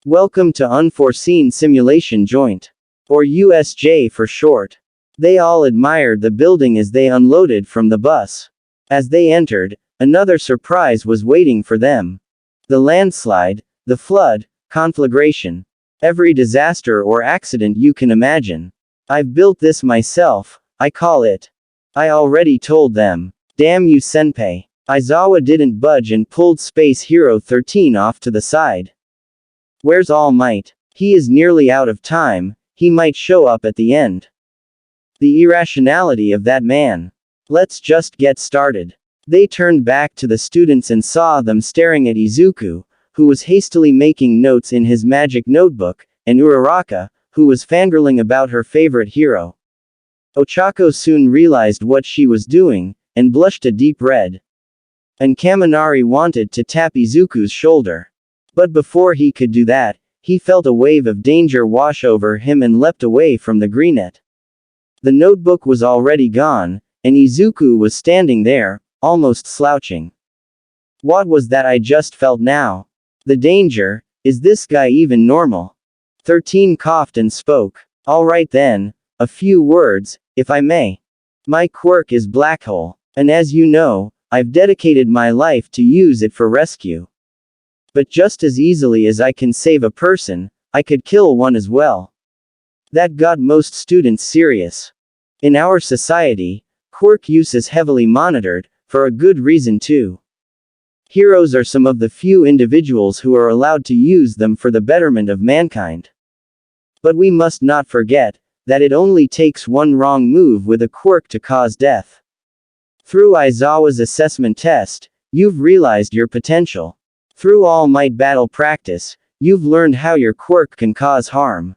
Welcome to Unforeseen Simulation Joint. Or USJ for short. They all admired the building as they unloaded from the bus. As they entered, another surprise was waiting for them. The landslide, the flood, conflagration. Every disaster or accident you can imagine. I've built this myself, I call it. I already told them. Damn you senpai. Aizawa didn't budge and pulled Space Hero 13 off to the side. Where's All Might? He is nearly out of time, he might show up at the end. The irrationality of that man. Let's just get started. They turned back to the students and saw them staring at Izuku, who was hastily making notes in his magic notebook, and Uraraka, who was fangirling about her favorite hero. Ochako soon realized what she was doing, and blushed a deep red. And Kaminari wanted to tap Izuku's shoulder. But before he could do that, he felt a wave of danger wash over him and leapt away from the greenet. The notebook was already gone, and Izuku was standing there, almost slouching. What was that I just felt now? The danger, is this guy even normal? 13 coughed and spoke. Alright then, a few words, if I may. My quirk is black hole, and as you know, I've dedicated my life to use it for rescue. But just as easily as I can save a person, I could kill one as well. That got most students serious. In our society, quirk use is heavily monitored, for a good reason too. Heroes are some of the few individuals who are allowed to use them for the betterment of mankind. But we must not forget that it only takes one wrong move with a quirk to cause death. Through Aizawa's assessment test, you've realized your potential. Through All Might battle practice, you've learned how your quirk can cause harm.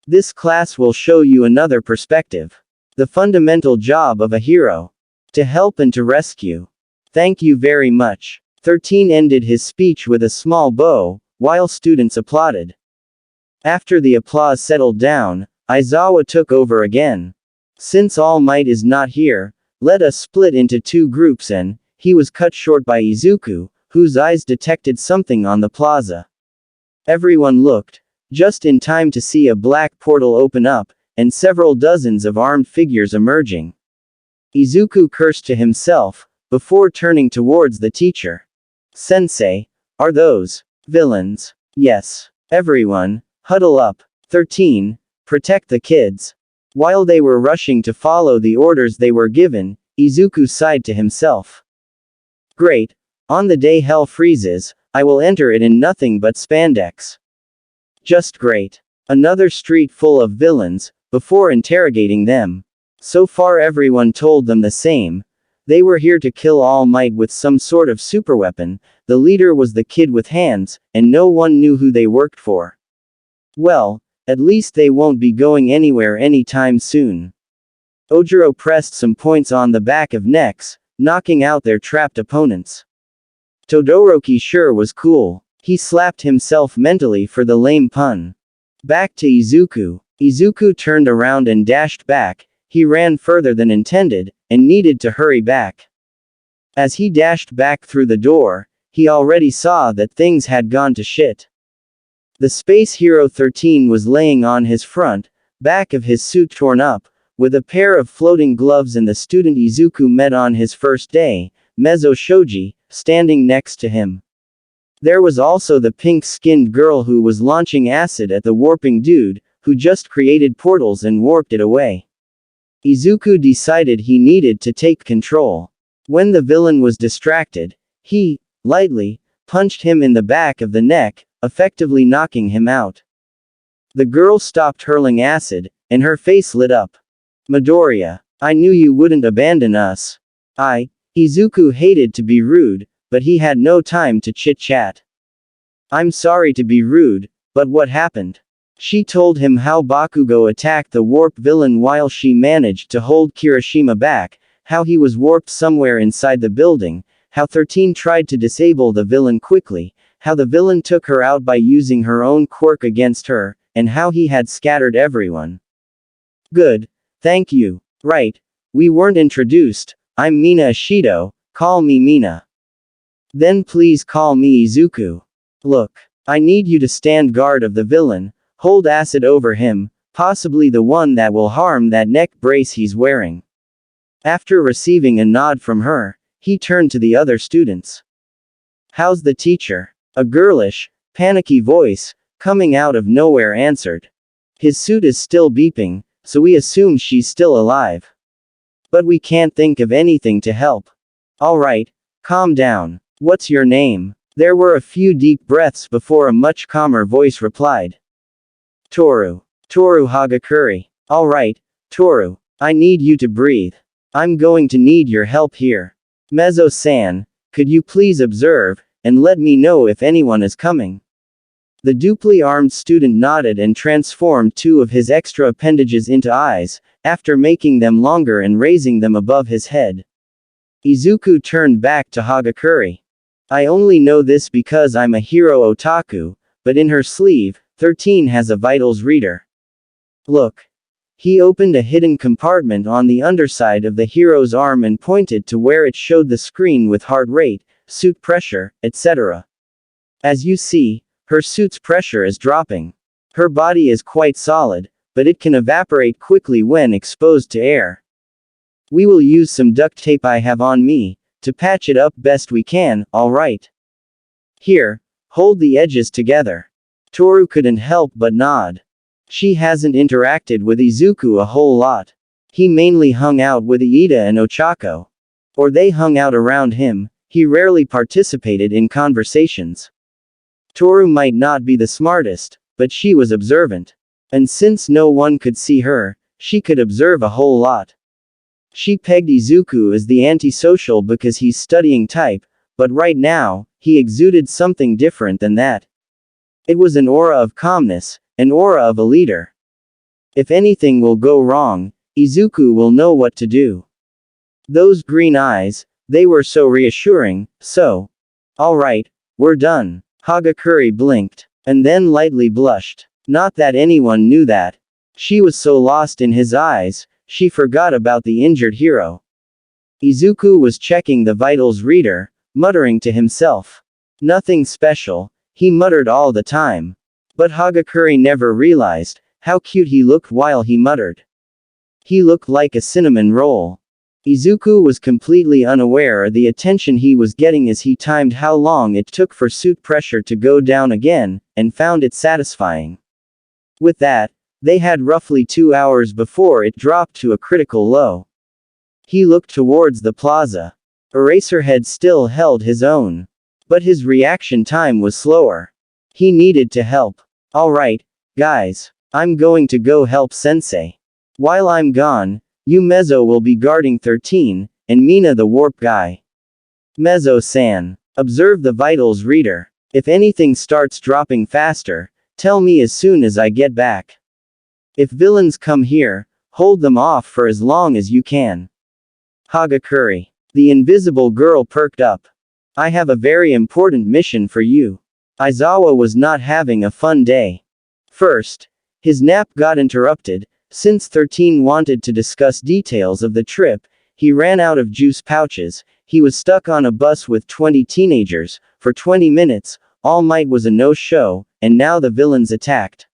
This class will show you another perspective. The fundamental job of a hero. To help and to rescue. Thank you very much. 13 ended his speech with a small bow, while students applauded. After the applause settled down, Aizawa took over again. Since All Might is not here, let us split into two groups and, he was cut short by Izuku, whose eyes detected something on the plaza. Everyone looked, just in time to see a black portal open up, and several dozens of armed figures emerging. Izuku cursed to himself, before turning towards the teacher. Sensei, are those villains? Yes. Everyone, huddle up. 13, protect the kids. While they were rushing to follow the orders they were given, Izuku sighed to himself. Great. On the day hell freezes, I will enter it in nothing but spandex. Just great. Another street full of villains, before interrogating them. So far everyone told them the same. They were here to kill All Might with some sort of superweapon. The leader was the kid with hands, and no one knew who they worked for. Well, at least they won't be going anywhere anytime soon. Ojiro pressed some points on the back of necks, knocking out their trapped opponents. Todoroki sure was cool. He slapped himself mentally for the lame pun. Back to Izuku. Izuku turned around and dashed back. He ran further than intended, and needed to hurry back. As he dashed back through the door, he already saw that things had gone to shit. The Space Hero 13 was laying on his front, back of his suit torn up, with a pair of floating gloves, and the student Izuku met on his first day, Mezzo Shoji, standing next to him. There was also the pink-skinned girl who was launching acid at the warping dude, who just created portals and warped it away. Izuku decided he needed to take control. When the villain was distracted, he, lightly, punched him in the back of the neck, effectively knocking him out. The girl stopped hurling acid, and her face lit up. Midoriya, I knew you wouldn't abandon us. Izuku hated to be rude, but he had no time to chit-chat. I'm sorry to be rude, but what happened? She told him how Bakugo attacked the warp villain while she managed to hold Kirishima back, how he was warped somewhere inside the building, how 13 tried to disable the villain quickly, how the villain took her out by using her own quirk against her, and how he had scattered everyone. Good. Thank you. Right. We weren't introduced. I'm Mina Ishido, call me Mina. Then please call me Izuku. Look. I need you to stand guard of the villain, hold acid over him, possibly the one that will harm that neck brace he's wearing. After receiving a nod from her, he turned to the other students. How's the teacher? A girlish, panicky voice, coming out of nowhere answered. His suit is still beeping, so we assume she's still alive. But we can't think of anything to help. Alright, calm down. What's your name? There were a few deep breaths before a much calmer voice replied. Toru. Toru Hagakure. Alright, Toru. I need you to breathe. I'm going to need your help here. Mezzo-san, could you please observe, and let me know if anyone is coming? The duply armed student nodded and transformed two of his extra appendages into eyes, after making them longer and raising them above his head. Izuku turned back to Hagakure. I only know this because I'm a hero otaku, but in her sleeve, 13 has a vitals reader. Look. He opened a hidden compartment on the underside of the hero's arm and pointed to where it showed the screen with heart rate, suit pressure, etc. As you see, her suit's pressure is dropping. Her body is quite solid, but it can evaporate quickly when exposed to air. We will use some duct tape I have on me, to patch it up best we can, alright? Here, hold the edges together. Toru couldn't help but nod. She hasn't interacted with Izuku a whole lot. He mainly hung out with Iida and Ochako. Or they hung out around him, he rarely participated in conversations. Toru might not be the smartest, but she was observant. And since no one could see her, she could observe a whole lot. She pegged Izuku as the antisocial because he's studying type, but right now, he exuded something different than that. It was an aura of calmness, an aura of a leader. If anything will go wrong, Izuku will know what to do. Those green eyes, they were so reassuring, so. Alright, we're done. Hagakure blinked, and then lightly blushed. Not that anyone knew that. She was so lost in his eyes, she forgot about the injured hero. Izuku was checking the vitals reader, muttering to himself. Nothing special, he muttered all the time. But Hagakure never realized how cute he looked while he muttered. He looked like a cinnamon roll. Izuku was completely unaware of the attention he was getting as he timed how long it took for suit pressure to go down again, and found it satisfying. With that, they had roughly 2 hours before it dropped to a critical low. He looked towards the plaza. Eraserhead still held his own. But his reaction time was slower. He needed to help. Alright, guys. I'm going to go help Sensei. While I'm gone, you Mezzo will be guarding 13, and Mina the warp guy. Mezzo-san. Observe the vitals reader. If anything starts dropping faster, tell me as soon as I get back. If villains come here, hold them off for as long as you can. Hagakure. The invisible girl perked up. I have a very important mission for you. Aizawa was not having a fun day. First, his nap got interrupted. Since 13 wanted to discuss details of the trip, he ran out of juice pouches. He was stuck on a bus with 20 teenagers. For 20 minutes, All Might was a no-show, and now the villains attacked.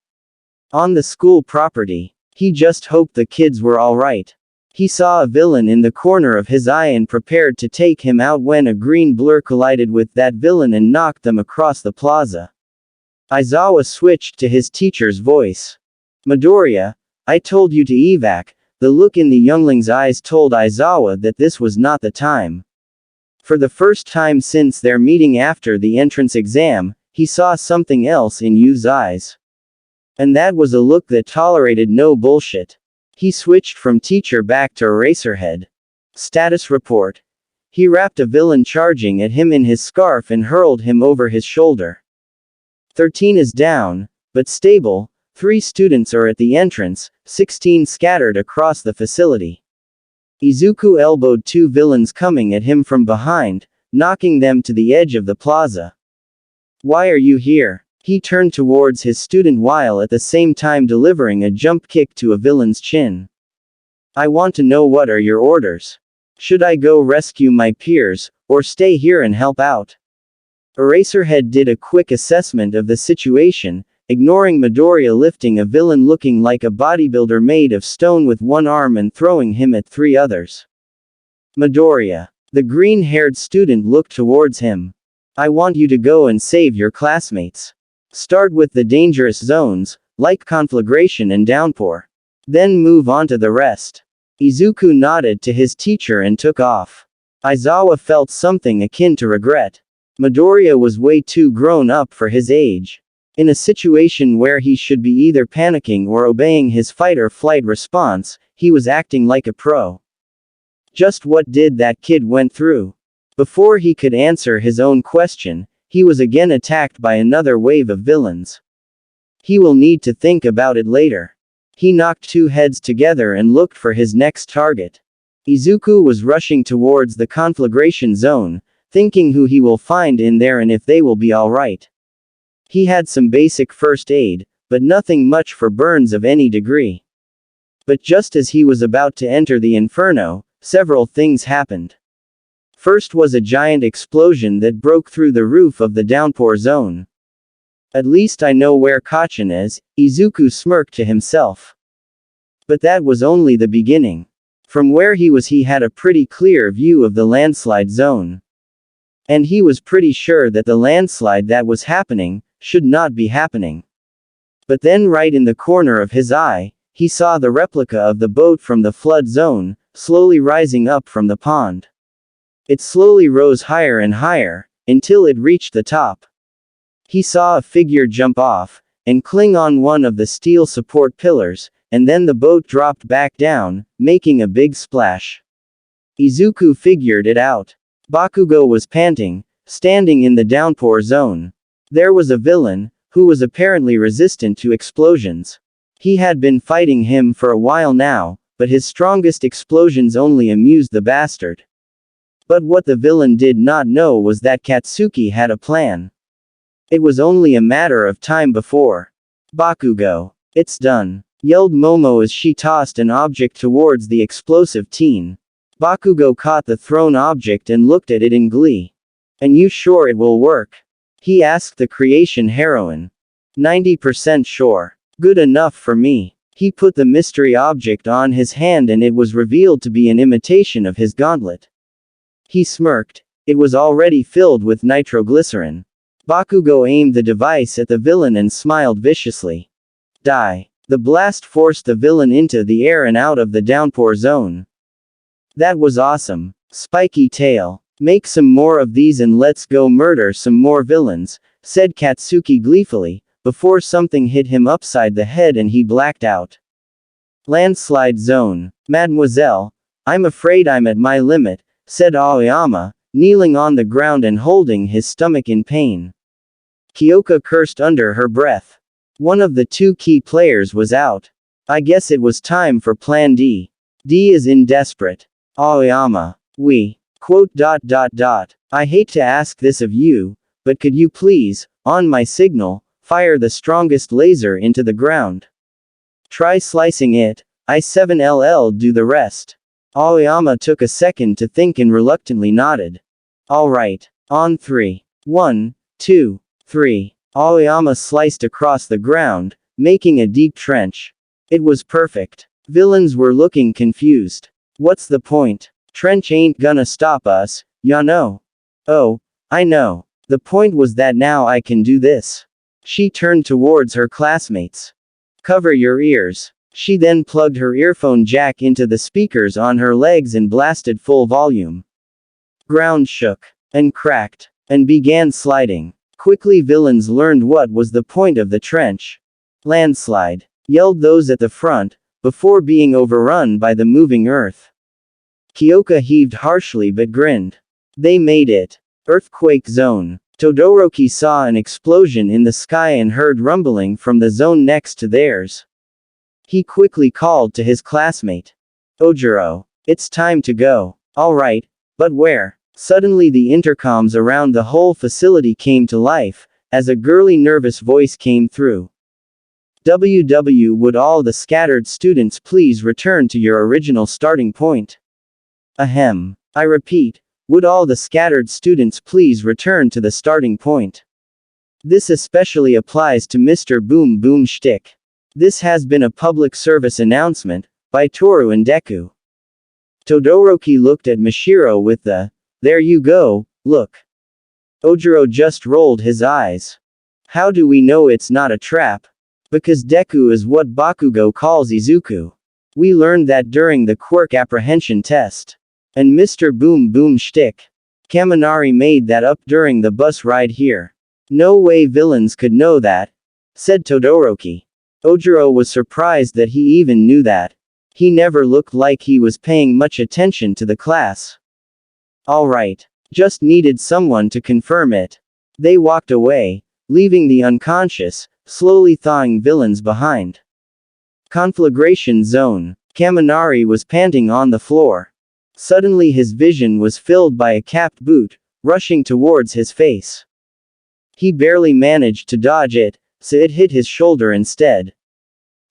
On the school property, he just hoped the kids were alright. He saw a villain in the corner of his eye and prepared to take him out when a green blur collided with that villain and knocked them across the plaza. Aizawa switched to his teacher's voice. Midoriya, I told you to evac. The look in the youngling's eyes told Aizawa that this was not the time. For the first time since their meeting after the entrance exam, he saw something else in Yu's eyes. And that was a look that tolerated no bullshit. He switched from teacher back to Eraserhead. Status report. He wrapped a villain charging at him in his scarf and hurled him over his shoulder. 13 is down, but stable. 3 students are at the entrance, 16 scattered across the facility. Izuku elbowed 2 villains coming at him from behind, knocking them to the edge of the plaza. Why are you here? He turned towards his student while at the same time delivering a jump kick to a villain's chin. I want to know what are your orders. Should I go rescue my peers, or stay here and help out? Eraserhead did a quick assessment of the situation, ignoring Midoriya lifting a villain looking like a bodybuilder made of stone with one arm and throwing him at 3 others. Midoriya. The green-haired student looked towards him. I want you to go and save your classmates. Start with the dangerous zones, like conflagration and downpour. Then move on to the rest. Izuku nodded to his teacher and took off. Aizawa felt something akin to regret. Midoriya was way too grown up for his age. In a situation where he should be either panicking or obeying his fight or flight response, he was acting like a pro. Just what did that kid went through? Before he could answer his own question, he was again attacked by another wave of villains. He will need to think about it later. He knocked two heads together and looked for his next target. Izuku was rushing towards the conflagration zone, thinking who he will find in there and if they will be alright. He had some basic first aid, but nothing much for burns of any degree. But just as he was about to enter the inferno, several things happened. First was a giant explosion that broke through the roof of the downpour zone. At least I know where Kacchan is, Izuku smirked to himself. But that was only the beginning. From where he was he had a pretty clear view of the landslide zone. And he was pretty sure that the landslide that was happening, should not be happening. But then right in the corner of his eye, he saw the replica of the boat from the flood zone, slowly rising up from the pond. It slowly rose higher and higher, until it reached the top. He saw a figure jump off, and cling on one of the steel support pillars, and then the boat dropped back down, making a big splash. Izuku figured it out. Bakugo was panting, standing in the downpour zone. There was a villain, who was apparently resistant to explosions. He had been fighting him for a while now, but his strongest explosions only amused the bastard. But what the villain did not know was that Katsuki had a plan. It was only a matter of time before. Bakugo. It's done, yelled Momo as she tossed an object towards the explosive teen. Bakugo caught the thrown object and looked at it in glee. "And you sure it will work?" he asked the creation heroine. 90% sure. Good enough for me. He put the mystery object on his hand and it was revealed to be an imitation of his gauntlet. He smirked. It was already filled with nitroglycerin. Bakugo aimed the device at the villain and smiled viciously. Die. The blast forced the villain into the air and out of the downpour zone. That was awesome. Spiky tail. Make some more of these and let's go murder some more villains, said Katsuki gleefully, before something hit him upside the head and he blacked out. Landslide zone. Mademoiselle, I'm afraid I'm at my limit, said Aoyama, kneeling on the ground and holding his stomach in pain. Kyoka cursed under her breath. One of the two key players was out. I guess it was time for Plan D. D is in desperate. Aoyama. I hate to ask this of you, but could you please, on my signal, fire the strongest laser into the ground? Try slicing it, I7LL do the rest. Aoyama took a second to think and reluctantly nodded. Alright. On 3. 1, 2, 3. Aoyama sliced across the ground, making a deep trench. It was perfect. Villains were looking confused. What's the point? Trench ain't gonna stop us, ya know. Oh, I know. The point was that now I can do this. She turned towards her classmates. Cover your ears. She then plugged her earphone jack into the speakers on her legs and blasted full volume. Ground shook, and cracked, and began sliding. Quickly villains learned what was the point of the trench. Landslide, yelled those at the front, before being overrun by the moving earth. Kyoka heaved harshly but grinned. They made it. Earthquake zone. Todoroki saw an explosion in the sky and heard rumbling from the zone next to theirs. He quickly called to his classmate. Ojiro, it's time to go. Alright, but where? Suddenly the intercoms around the whole facility came to life, as a girly nervous voice came through. Would all the scattered students please return to your original starting point? Ahem. I repeat, would all the scattered students please return to the starting point? This especially applies to Mr. Boom Boom Shtick. This has been a public service announcement, by Toru and Deku. Todoroki looked at Mashiro with the, there you go, look. Ojiro just rolled his eyes. How do we know it's not a trap? Because Deku is what Bakugo calls Izuku. We learned that during the quirk apprehension test. And Mr. Boom Boom Shtick. Kaminari made that up during the bus ride here. No way villains could know that, said Todoroki. Ojiro was surprised that he even knew that. He never looked like he was paying much attention to the class. Alright. Just needed someone to confirm it. They walked away, leaving the unconscious, slowly thawing villains behind. Conflagration zone. Kaminari was panting on the floor. Suddenly his vision was filled by a capped boot, rushing towards his face. He barely managed to dodge it, so it hit his shoulder instead.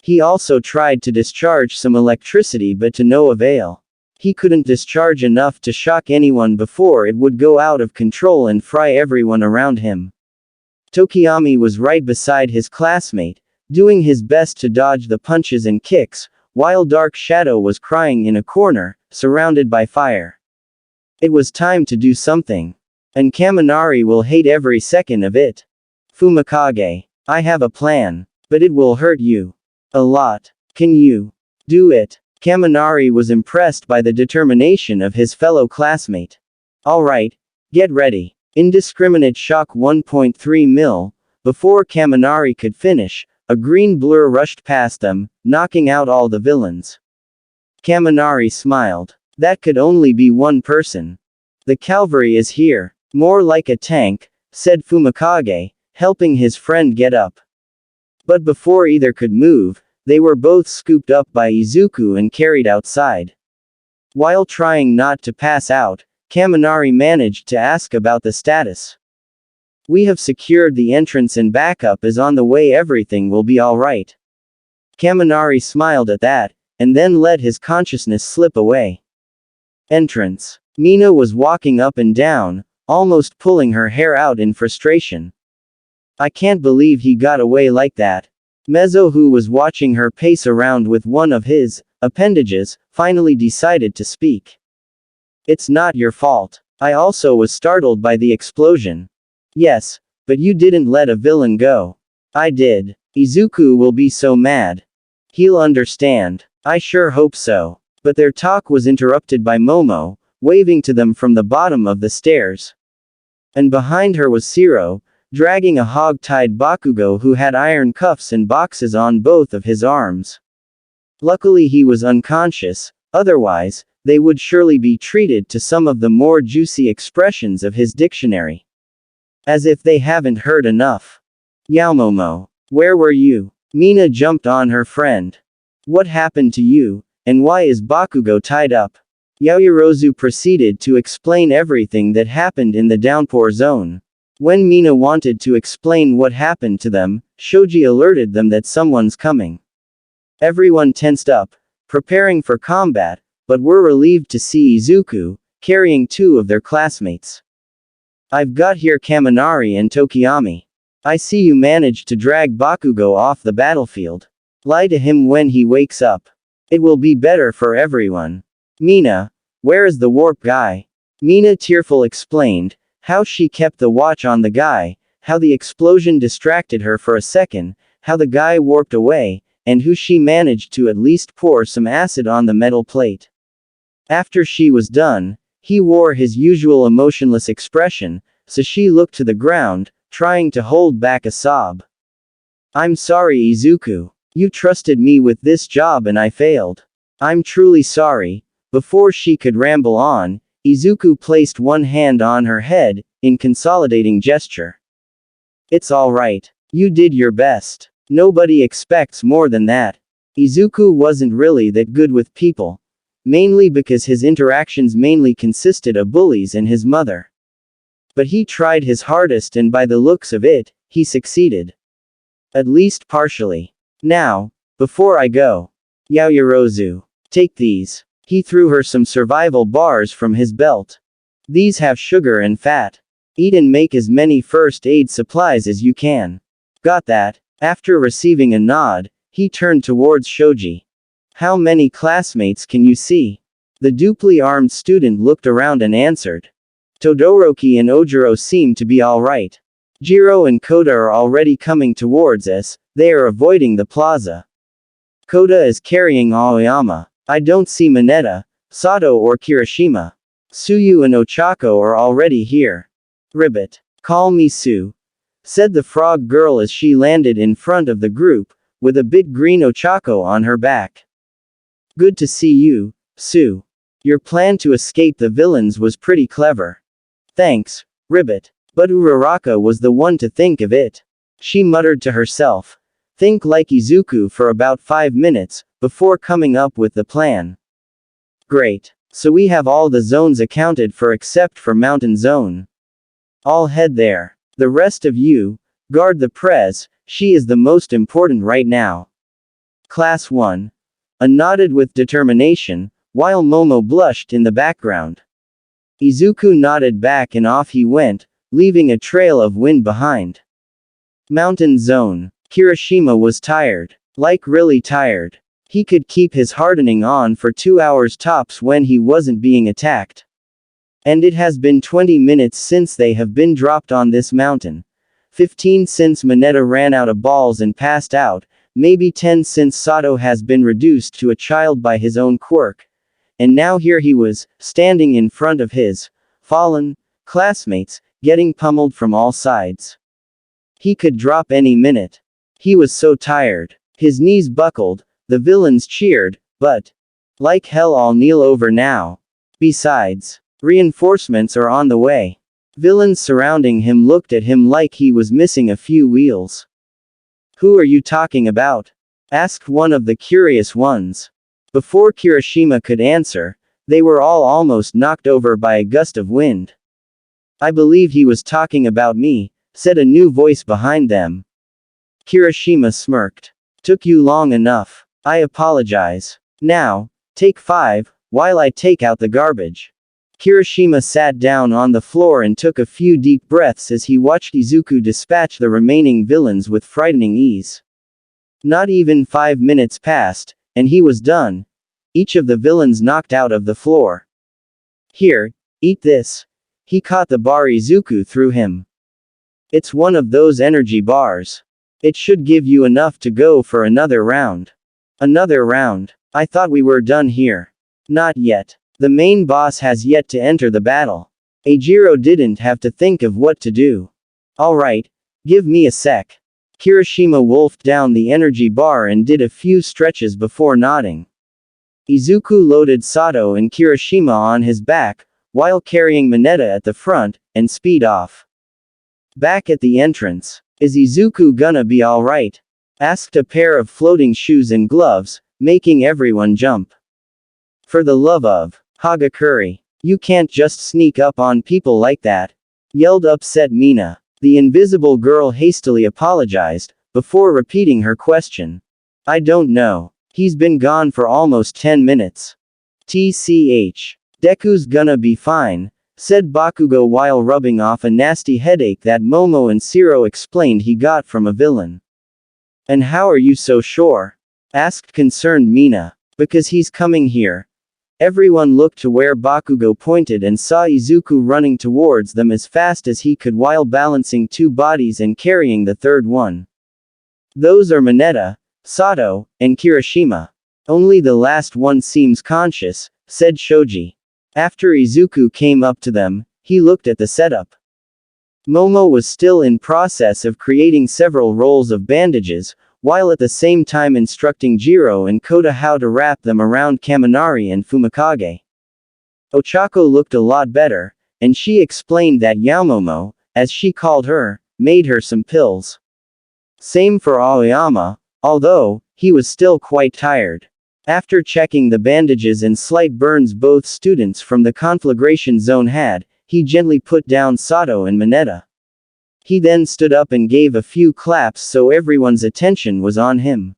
He also tried to discharge some electricity but to no avail. He couldn't discharge enough to shock anyone before it would go out of control and fry everyone around him. Tokiyami was right beside his classmate, doing his best to dodge the punches and kicks, while Dark Shadow was crying in a corner, surrounded by fire. It was time to do something. And Kaminari will hate every second of it. Fumikage, I have a plan, but it will hurt you a lot. Can you do it? Kaminari was impressed by the determination of his fellow classmate. Alright, get ready. Indiscriminate shock 1.3 mil. Before Kaminari could finish, a green blur rushed past them, knocking out all the villains. Kaminari smiled. That could only be one person. The cavalry is here. More like a tank, said Fumikage, helping his friend get up. But before either could move, they were both scooped up by Izuku and carried outside. While trying not to pass out, Kaminari managed to ask about the status. We have secured the entrance and backup is on the way, everything will be alright. Kaminari smiled at that, and then let his consciousness slip away. Entrance. Mina was walking up and down, almost pulling her hair out in frustration. I can't believe he got away like that. Mezzo, who was watching her pace around with one of his appendages, finally decided to speak. It's not your fault. I also was startled by the explosion. Yes, but you didn't let a villain go. I did. Izuku will be so mad. He'll understand. I sure hope so. But their talk was interrupted by Momo, waving to them from the bottom of the stairs. And behind her was Shiro, dragging a hog-tied Bakugo who had iron cuffs and boxes on both of his arms. Luckily he was unconscious, otherwise, they would surely be treated to some of the more juicy expressions of his dictionary. As if they haven't heard enough. Yaomomo, where were you? Mina jumped on her friend. What happened to you, and why is Bakugo tied up? Yaoyorozu proceeded to explain everything that happened in the downpour zone. When Mina wanted to explain what happened to them, Shoji alerted them that someone's coming. Everyone tensed up, preparing for combat, but were relieved to see Izuku, carrying two of their classmates. I've got here Kaminari and Tokiyami. I see you managed to drag Bakugo off the battlefield. Lie to him when he wakes up. It will be better for everyone. Mina, where is the warp guy? Mina tearful explained how she kept the watch on the guy, how the explosion distracted her for a second, how the guy warped away, and who she managed to at least pour some acid on the metal plate. After she was done, he wore his usual emotionless expression, so she looked to the ground, trying to hold back a sob. I'm sorry, Izuku. You trusted me with this job and I failed. I'm truly sorry. Before she could ramble on, Izuku placed one hand on her head, in consolidating gesture. It's alright. You did your best. Nobody expects more than that. Izuku wasn't really that good with people. Mainly because his interactions mainly consisted of bullies and his mother. But he tried his hardest and by the looks of it, he succeeded. At least partially. Now, before I go. Yaoyorozu. Take these. He threw her some survival bars from his belt. These have sugar and fat. Eat and make as many first aid supplies as you can. Got that? After receiving a nod, he turned towards Shoji. How many classmates can you see? The duply armed student looked around and answered. Todoroki and Ojiro seem to be alright. Jiro and Koda are already coming towards us, they are avoiding the plaza. Koda is carrying Aoyama. I don't see Mineta, Sato or Kirishima. Tsuyu and Ochako are already here. Ribbit. Call me Sue, said the frog girl as she landed in front of the group, with a big green Ochako on her back. Good to see you, Sue. Your plan to escape the villains was pretty clever. Thanks, Ribbit. But Uraraka was the one to think of it. She muttered to herself. Think like Izuku for about 5 minutes, before coming up with the plan. Great. So we have all the zones accounted for except for Mountain Zone. I'll head there. The rest of you, guard the Prez, she is the most important right now. Class 1. A nodded with determination, while Momo blushed in the background. Izuku nodded back and off he went, leaving a trail of wind behind. Mountain Zone. Kirishima was tired. Like really tired. He could keep his hardening on for 2 hours tops when he wasn't being attacked. And it has been 20 minutes since they have been dropped on this mountain. 15 since Mineta ran out of balls and passed out, maybe 10 since Sato has been reduced to a child by his own quirk. And now here he was, standing in front of his fallen classmates, getting pummeled from all sides. He could drop any minute. He was so tired. His knees buckled, the villains cheered, but like hell I'll kneel over now. Besides, reinforcements are on the way. Villains surrounding him looked at him like he was missing a few wheels. Who are you talking about? Asked one of the curious ones. Before Kirishima could answer, they were all almost knocked over by a gust of wind. I believe he was talking about me, said a new voice behind them. Kirishima smirked. Took you long enough. I apologize. Now, take 5, while I take out the garbage. Kirishima sat down on the floor and took a few deep breaths as he watched Izuku dispatch the remaining villains with frightening ease. Not even 5 minutes passed, and he was done. Each of the villains knocked out of the floor. Here, eat this. He caught the bar Izuku threw him. It's one of those energy bars. It should give you enough to go for another round. Another round. I thought we were done here. Not yet. The main boss has yet to enter the battle. Eijiro didn't have to think of what to do. Alright, give me a sec. Kirishima wolfed down the energy bar and did a few stretches before nodding. Izuku loaded Sato and Kirishima on his back, while carrying Mineta at the front, and speed off. Back at the entrance. Is Izuku gonna be alright? Asked a pair of floating shoes and gloves, making everyone jump. For the love of Hagakure, you can't just sneak up on people like that, yelled upset Mina. The invisible girl hastily apologized, before repeating her question. I don't know. He's been gone for almost 10 minutes. TCH. Deku's gonna be fine, said Bakugo while rubbing off a nasty headache that Momo and Siro explained he got from a villain. And how are you so sure? Asked concerned Mina. Because he's coming here. Everyone looked to where Bakugo pointed and saw Izuku running towards them as fast as he could while balancing 2 bodies and carrying the third one. Those are Mineta, Sato, and Kirishima. Only the last one seems conscious, said Shoji. After Izuku came up to them, he looked at the setup. Momo was still in process of creating several rolls of bandages, while at the same time instructing Jiro and Kota how to wrap them around Kaminari and Fumikage. Ochako looked a lot better, and she explained that Yaomomo, as she called her, made her some pills. Same for Aoyama, although, he was still quite tired. After checking the bandages and slight burns both students from the conflagration zone had, he gently put down Sato and Mineta. He then stood up and gave a few claps so everyone's attention was on him.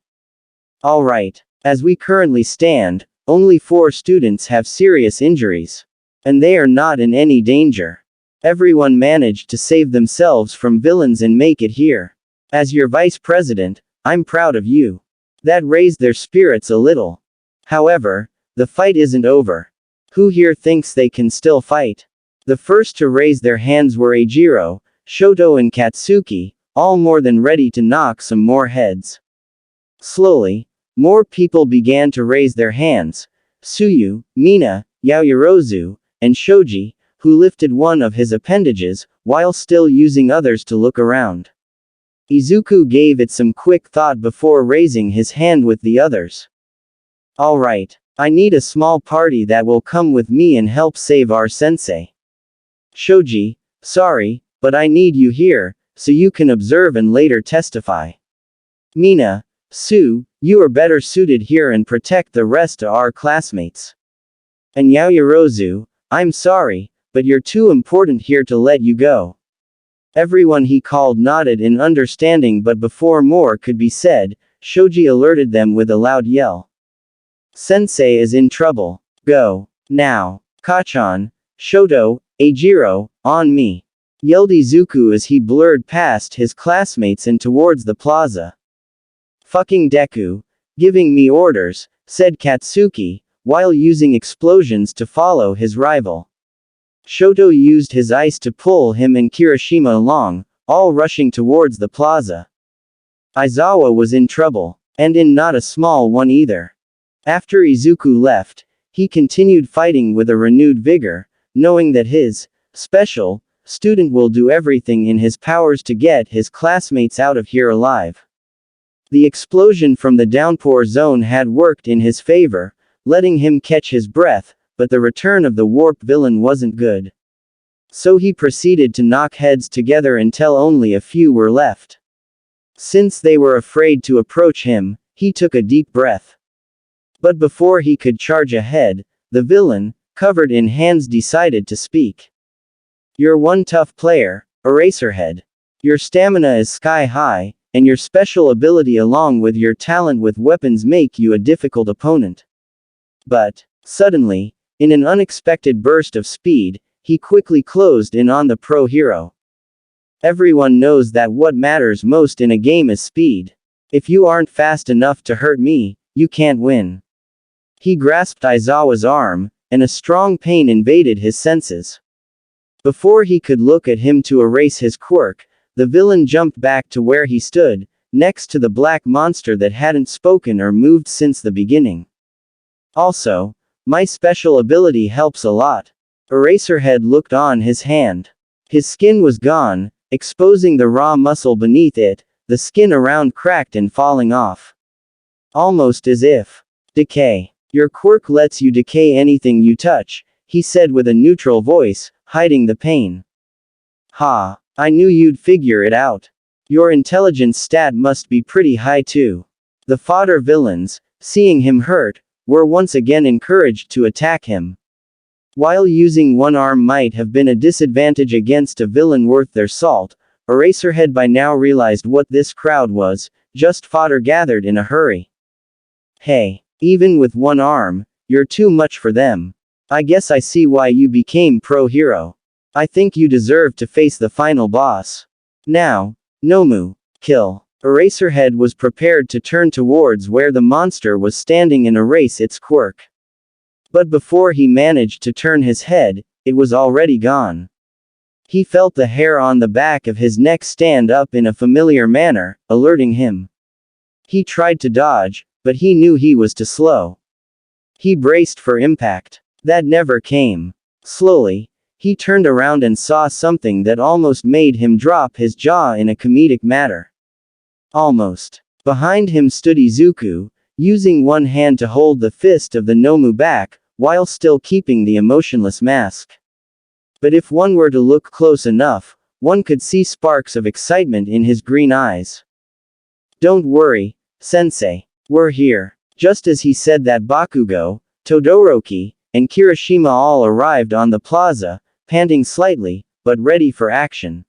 Alright. As we currently stand, only 4 students have serious injuries. And they are not in any danger. Everyone managed to save themselves from villains and make it here. As your vice president, I'm proud of you. That raised their spirits a little. However, the fight isn't over. Who here thinks they can still fight? The first to raise their hands were Eijiro, Shoto and Katsuki, all more than ready to knock some more heads. Slowly, more people began to raise their hands. Tsuyu, Mina, Yaoyorozu, and Shoji, who lifted one of his appendages, while still using others to look around. Izuku gave it some quick thought before raising his hand with the others. Alright, I need a small party that will come with me and help save our sensei. Shoji, sorry, but I need you here, so you can observe and later testify. Mina, Sue, you are better suited here and protect the rest of our classmates. And Yaoyorozu, I'm sorry, but you're too important here to let you go. Everyone he called nodded in understanding, but before more could be said, Shoji alerted them with a loud yell. Sensei is in trouble. Go. Now. Kachan, Shoto, Eijiro, on me. Yelled Izuku as he blurred past his classmates and towards the plaza. Fucking Deku. Giving me orders, said Katsuki, while using explosions to follow his rival. Shoto used his ice to pull him and Kirishima along, all rushing towards the plaza. Aizawa was in trouble, and in not a small one either. After Izuku left, he continued fighting with a renewed vigor, knowing that his special student will do everything in his powers to get his classmates out of here alive. The explosion from the downpour zone had worked in his favor, letting him catch his breath, but the return of the warp villain wasn't good. So he proceeded to knock heads together until only a few were left. Since they were afraid to approach him, he took a deep breath. But before he could charge ahead, the villain, covered in hands, decided to speak. You're one tough player, Eraserhead. Your stamina is sky high, and your special ability along with your talent with weapons make you a difficult opponent. But, suddenly, in an unexpected burst of speed, he quickly closed in on the pro hero. Everyone knows that what matters most in a game is speed. If you aren't fast enough to hurt me, you can't win. He grasped Aizawa's arm, and a strong pain invaded his senses. Before he could look at him to erase his quirk, the villain jumped back to where he stood, next to the black monster that hadn't spoken or moved since the beginning. Also, my special ability helps a lot. Eraserhead looked on his hand. His skin was gone, exposing the raw muscle beneath it, the skin around cracked and falling off. Almost as if decay. Your quirk lets you decay anything you touch, he said with a neutral voice, hiding the pain. Ha, I knew you'd figure it out. Your intelligence stat must be pretty high too. The fodder villains, seeing him hurt, were once again encouraged to attack him. While using one arm might have been a disadvantage against a villain worth their salt, Eraserhead by now realized what this crowd was, just fodder gathered in a hurry. Hey, even with one arm, you're too much for them. I guess I see why you became pro hero. I think you deserve to face the final boss. Now, Nomu, kill. Eraserhead was prepared to turn towards where the monster was standing and erase its quirk. But before he managed to turn his head, it was already gone. He felt the hair on the back of his neck stand up in a familiar manner, alerting him. He tried to dodge, but he knew he was too slow. He braced for impact. That never came. Slowly, he turned around and saw something that almost made him drop his jaw in a comedic manner. Almost. Behind him stood Izuku, using one hand to hold the fist of the Nomu back, while still keeping the emotionless mask. But if one were to look close enough, one could see sparks of excitement in his green eyes. Don't worry, Sensei. We're here. Just as he said that, Bakugo, Todoroki, and Kirishima all arrived on the plaza, panting slightly, but ready for action.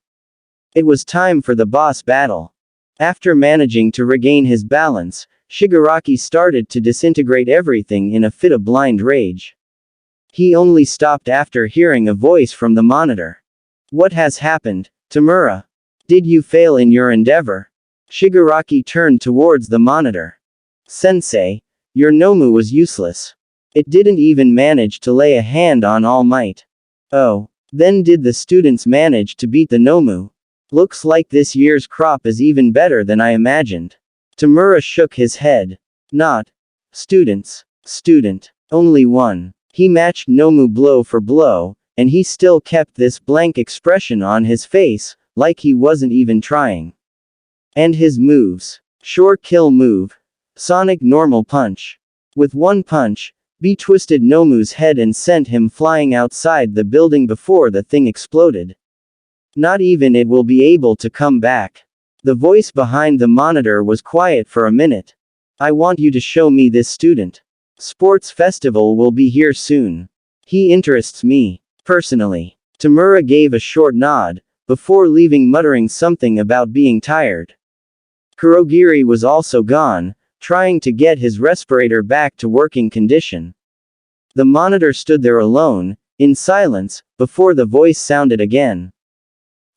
It was time for the boss battle. After managing to regain his balance, Shigaraki started to disintegrate everything in a fit of blind rage. He only stopped after hearing a voice from the monitor. What has happened, Tamura? Did you fail in your endeavor? Shigaraki turned towards the monitor. Sensei, your Nomu was useless. It didn't even manage to lay a hand on All Might. Oh, then did the students manage to beat the Nomu? Looks like this year's crop is even better than I imagined. Tamura shook his head. Not. Students. Student. Only one. He matched Nomu blow for blow, and he still kept this blank expression on his face, like he wasn't even trying. And his moves. Sure kill move. Sonic normal punch. With one punch, B twisted Nomu's head and sent him flying outside the building before the thing exploded. Not even it will be able to come back. The voice behind the monitor was quiet for a minute. I want you to show me this student. Sports festival will be here soon. He interests me, personally. Tamura gave a short nod, before leaving muttering something about being tired. Kurogiri was also gone, trying to get his respirator back to working condition. The monitor stood there alone, in silence, before the voice sounded again.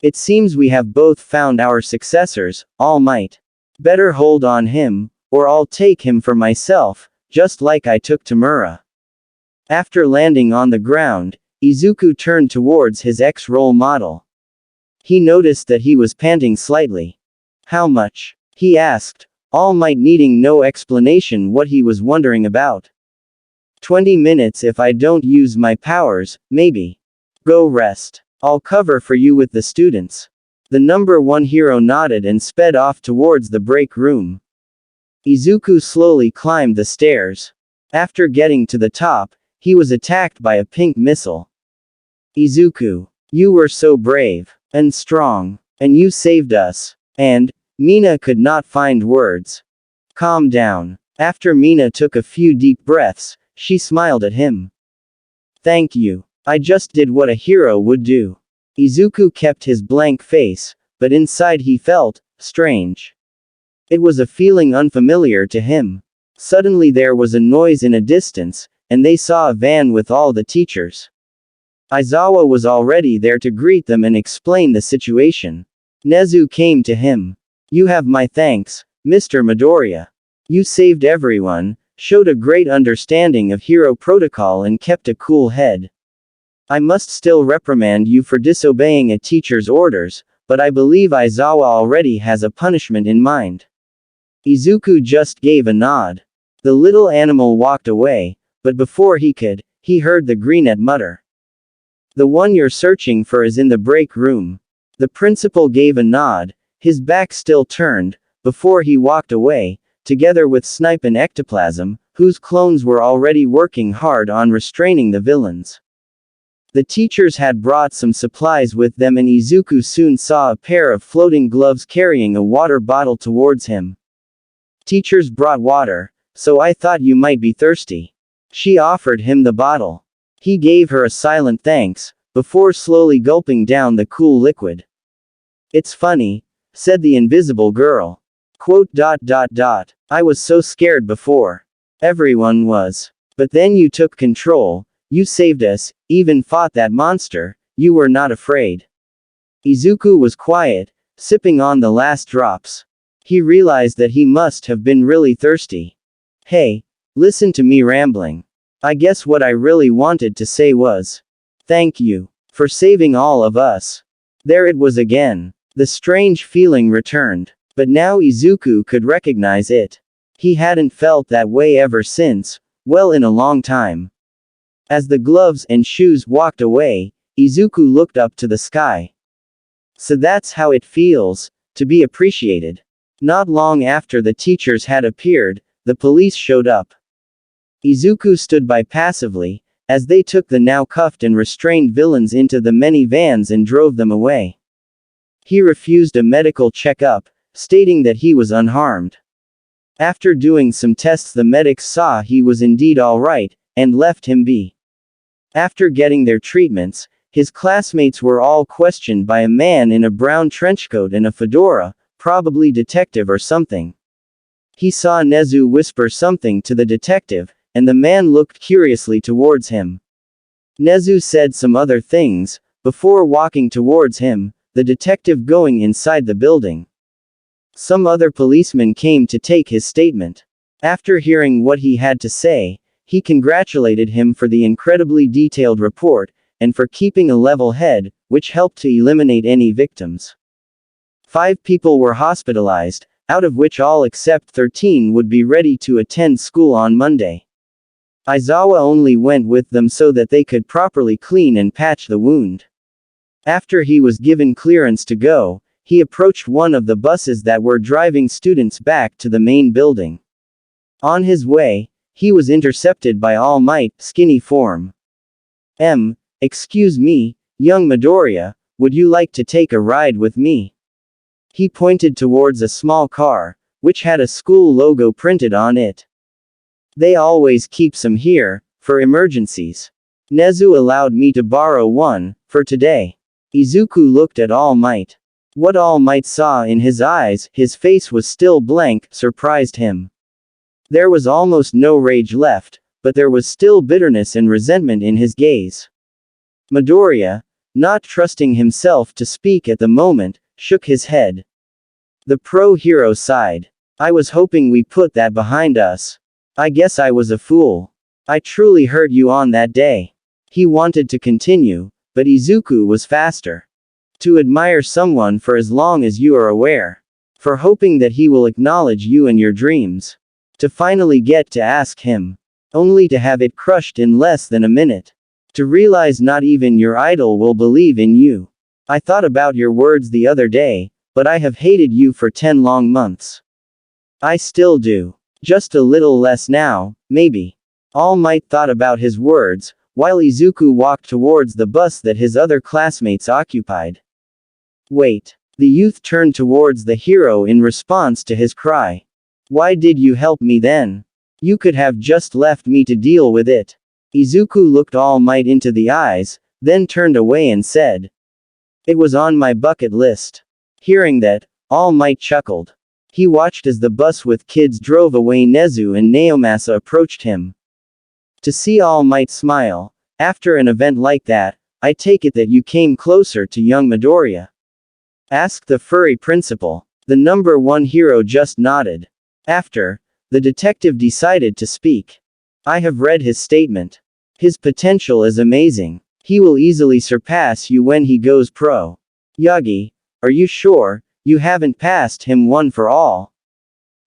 It seems we have both found our successors, All Might. Better hold on him, or I'll take him for myself, just like I took Tamura. After landing on the ground, Izuku turned towards his ex-role model. He noticed that he was panting slightly. How much? He asked, All Might needing no explanation what he was wondering about. 20 minutes if I don't use my powers, maybe. Go rest. I'll cover for you with the students. The number 1 hero nodded and sped off towards the break room. Izuku slowly climbed the stairs. After getting to the top, he was attacked by a pink missile. Izuku, you were so brave and strong, and you saved us. And Mina could not find words. Calm down. After Mina took a few deep breaths, she smiled at him. Thank you. I just did what a hero would do. Izuku kept his blank face, but inside he felt strange. It was a feeling unfamiliar to him. Suddenly there was a noise in a distance, and they saw a van with all the teachers. Aizawa was already there to greet them and explain the situation. Nezu came to him. You have my thanks, Mr. Midoriya. You saved everyone, showed a great understanding of hero protocol and kept a cool head. I must still reprimand you for disobeying a teacher's orders, but I believe Aizawa already has a punishment in mind. Izuku just gave a nod. The little animal walked away, but before he could, he heard the greenette mutter. The one you're searching for is in the break room. The principal gave a nod, his back still turned, before he walked away, together with Snipe and Ectoplasm, whose clones were already working hard on restraining the villains. The teachers had brought some supplies with them and Izuku soon saw a pair of floating gloves carrying a water bottle towards him. Teachers brought water, so I thought you might be thirsty. She offered him the bottle. He gave her a silent thanks, before slowly gulping down the cool liquid. It's funny, said the invisible girl. I was so scared before. Everyone was. But then you took control, you saved us, even fought that monster, you were not afraid. Izuku was quiet, sipping on the last drops. He realized that he must have been really thirsty. Hey, listen to me rambling. I guess what I really wanted to say was, thank you, for saving all of us. There it was again. The strange feeling returned. But now Izuku could recognize it. He hadn't felt that way ever since, well in a long time. As the gloves and shoes walked away, Izuku looked up to the sky. So that's how it feels, to be appreciated. Not long after the teachers had appeared, the police showed up. Izuku stood by passively, as they took the now cuffed and restrained villains into the many vans and drove them away. He refused a medical checkup, stating that he was unharmed. After doing some tests the medics saw he was indeed alright, and left him be. After getting their treatments, his classmates were all questioned by a man in a brown trenchcoat and a fedora, probably detective or something. He saw Nezu whisper something to the detective, and the man looked curiously towards him. Nezu said some other things, before walking towards him, the detective going inside the building. Some other policemen came to take his statement. After hearing what he had to say, he congratulated him for the incredibly detailed report, and for keeping a level head, which helped to eliminate any victims. 5 people were hospitalized, out of which all except 13 would be ready to attend school on Monday. Aizawa only went with them so that they could properly clean and patch the wound. After he was given clearance to go, he approached one of the buses that were driving students back to the main building. On his way, he was intercepted by All Might, skinny form. Excuse me, young Midoriya, would you like to take a ride with me? He pointed towards a small car, which had a school logo printed on it. They always keep some here, for emergencies. Nezu allowed me to borrow one, for today. Izuku looked at All Might. What All Might saw in his eyes, his face was still blank, surprised him. There was almost no rage left, but there was still bitterness and resentment in his gaze. Midoriya, not trusting himself to speak at the moment, shook his head. The pro-hero sighed. I was hoping we put that behind us. I guess I was a fool. I truly hurt you on that day. He wanted to continue, but Izuku was faster. To admire someone for as long as you are aware. For hoping that he will acknowledge you and your dreams. To finally get to ask him. Only to have it crushed in less than a minute. To realize not even your idol will believe in you. I thought about your words the other day, but I have hated you for 10 long months. I still do. Just a little less now, maybe. All Might thought about his words, while Izuku walked towards the bus that his other classmates occupied. Wait. The youth turned towards the hero in response to his cry. Why did you help me then? You could have just left me to deal with it. Izuku looked All Might into the eyes, then turned away and said. It was on my bucket list. Hearing that, All Might chuckled. He watched as the bus with kids drove away. Nezu and Naomasa approached him. To see All Might smile, after an event like that, I take it that you came closer to young Midoriya. Asked the furry principal. The number one hero just nodded. After, the detective decided to speak. I have read his statement. His potential is amazing. He will easily surpass you when he goes pro. Yagi, are you sure you haven't passed him one for all?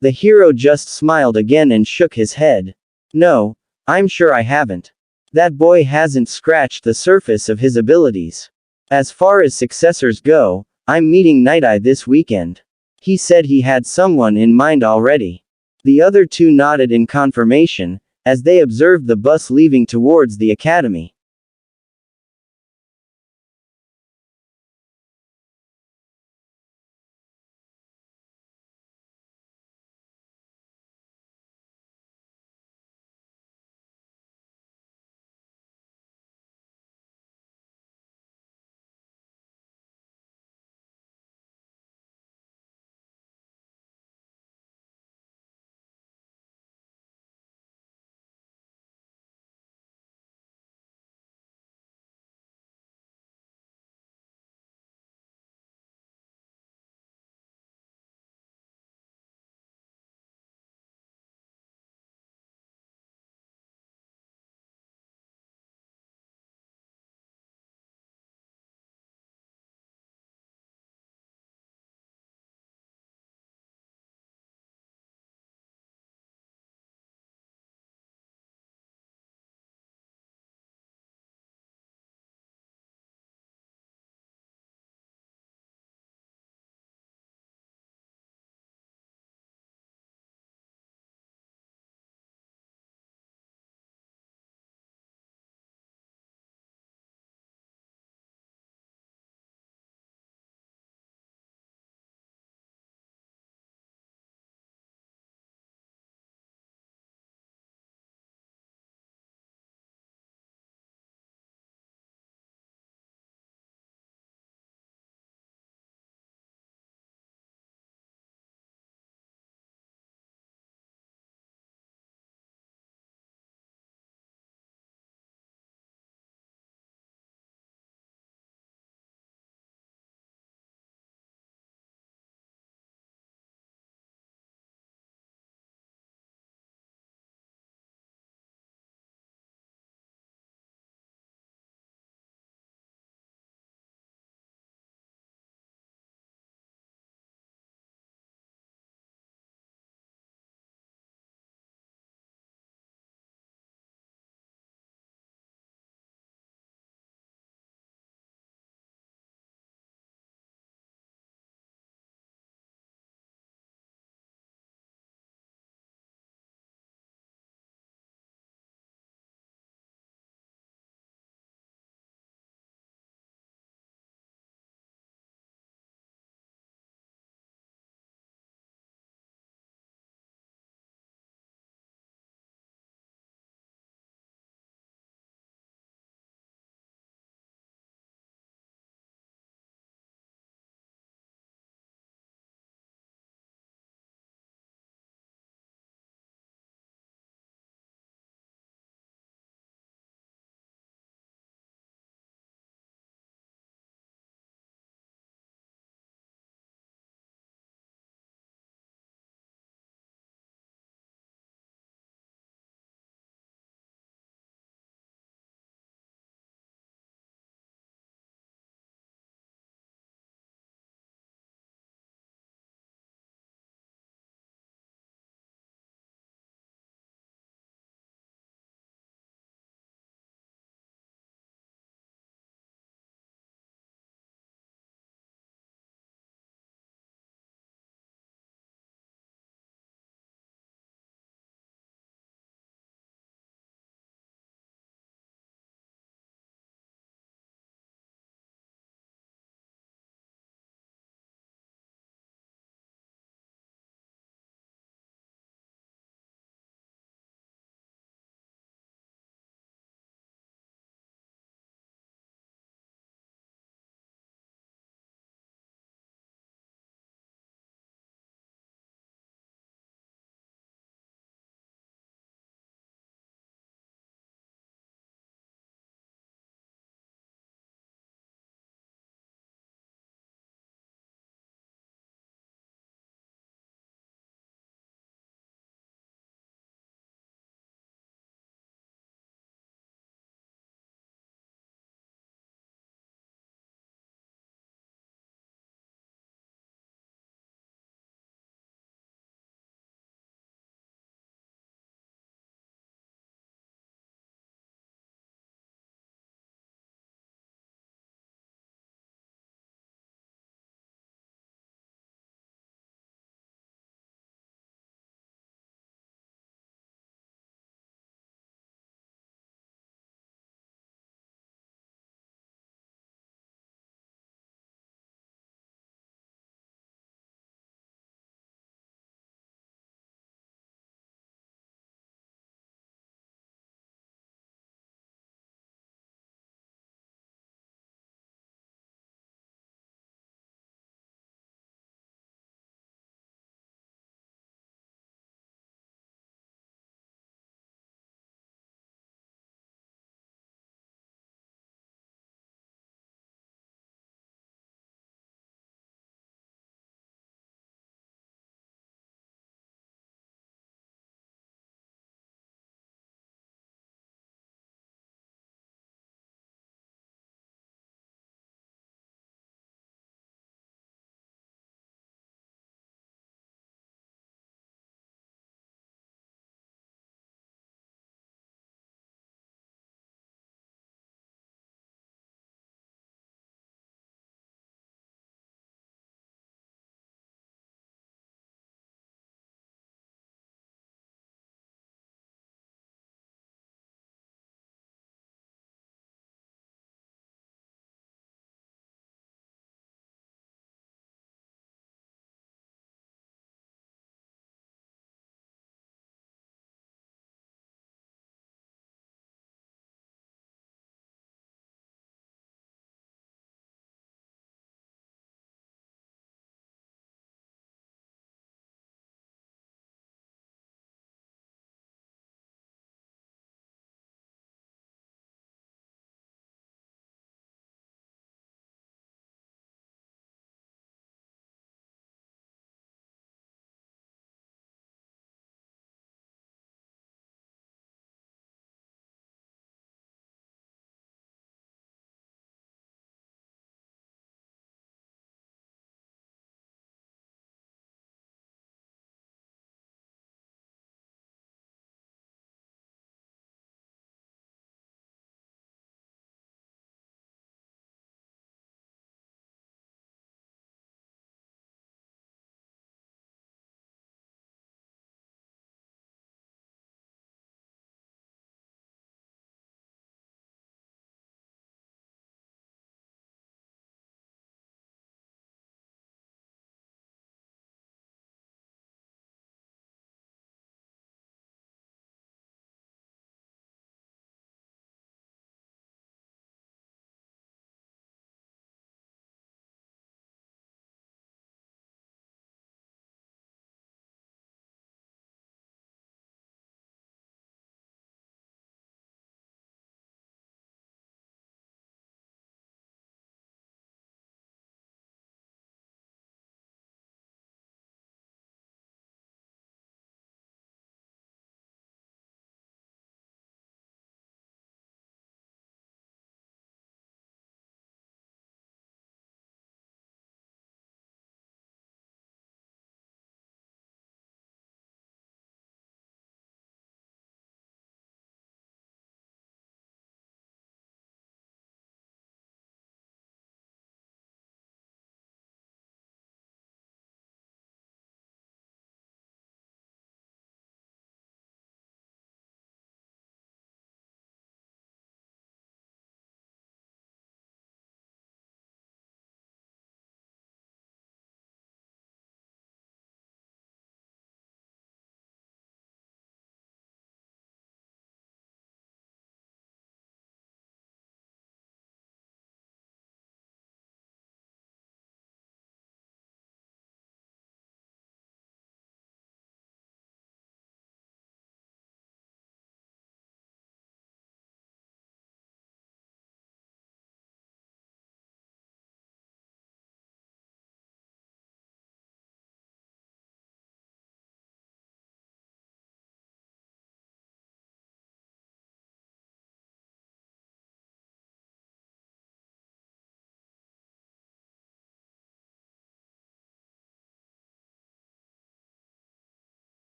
The hero just smiled again and shook his head. No, I'm sure I haven't. That boy hasn't scratched the surface of his abilities. As far as successors go, I'm meeting Night Eye this weekend. He said he had someone in mind already. The other two nodded in confirmation, as they observed the bus leaving towards the academy.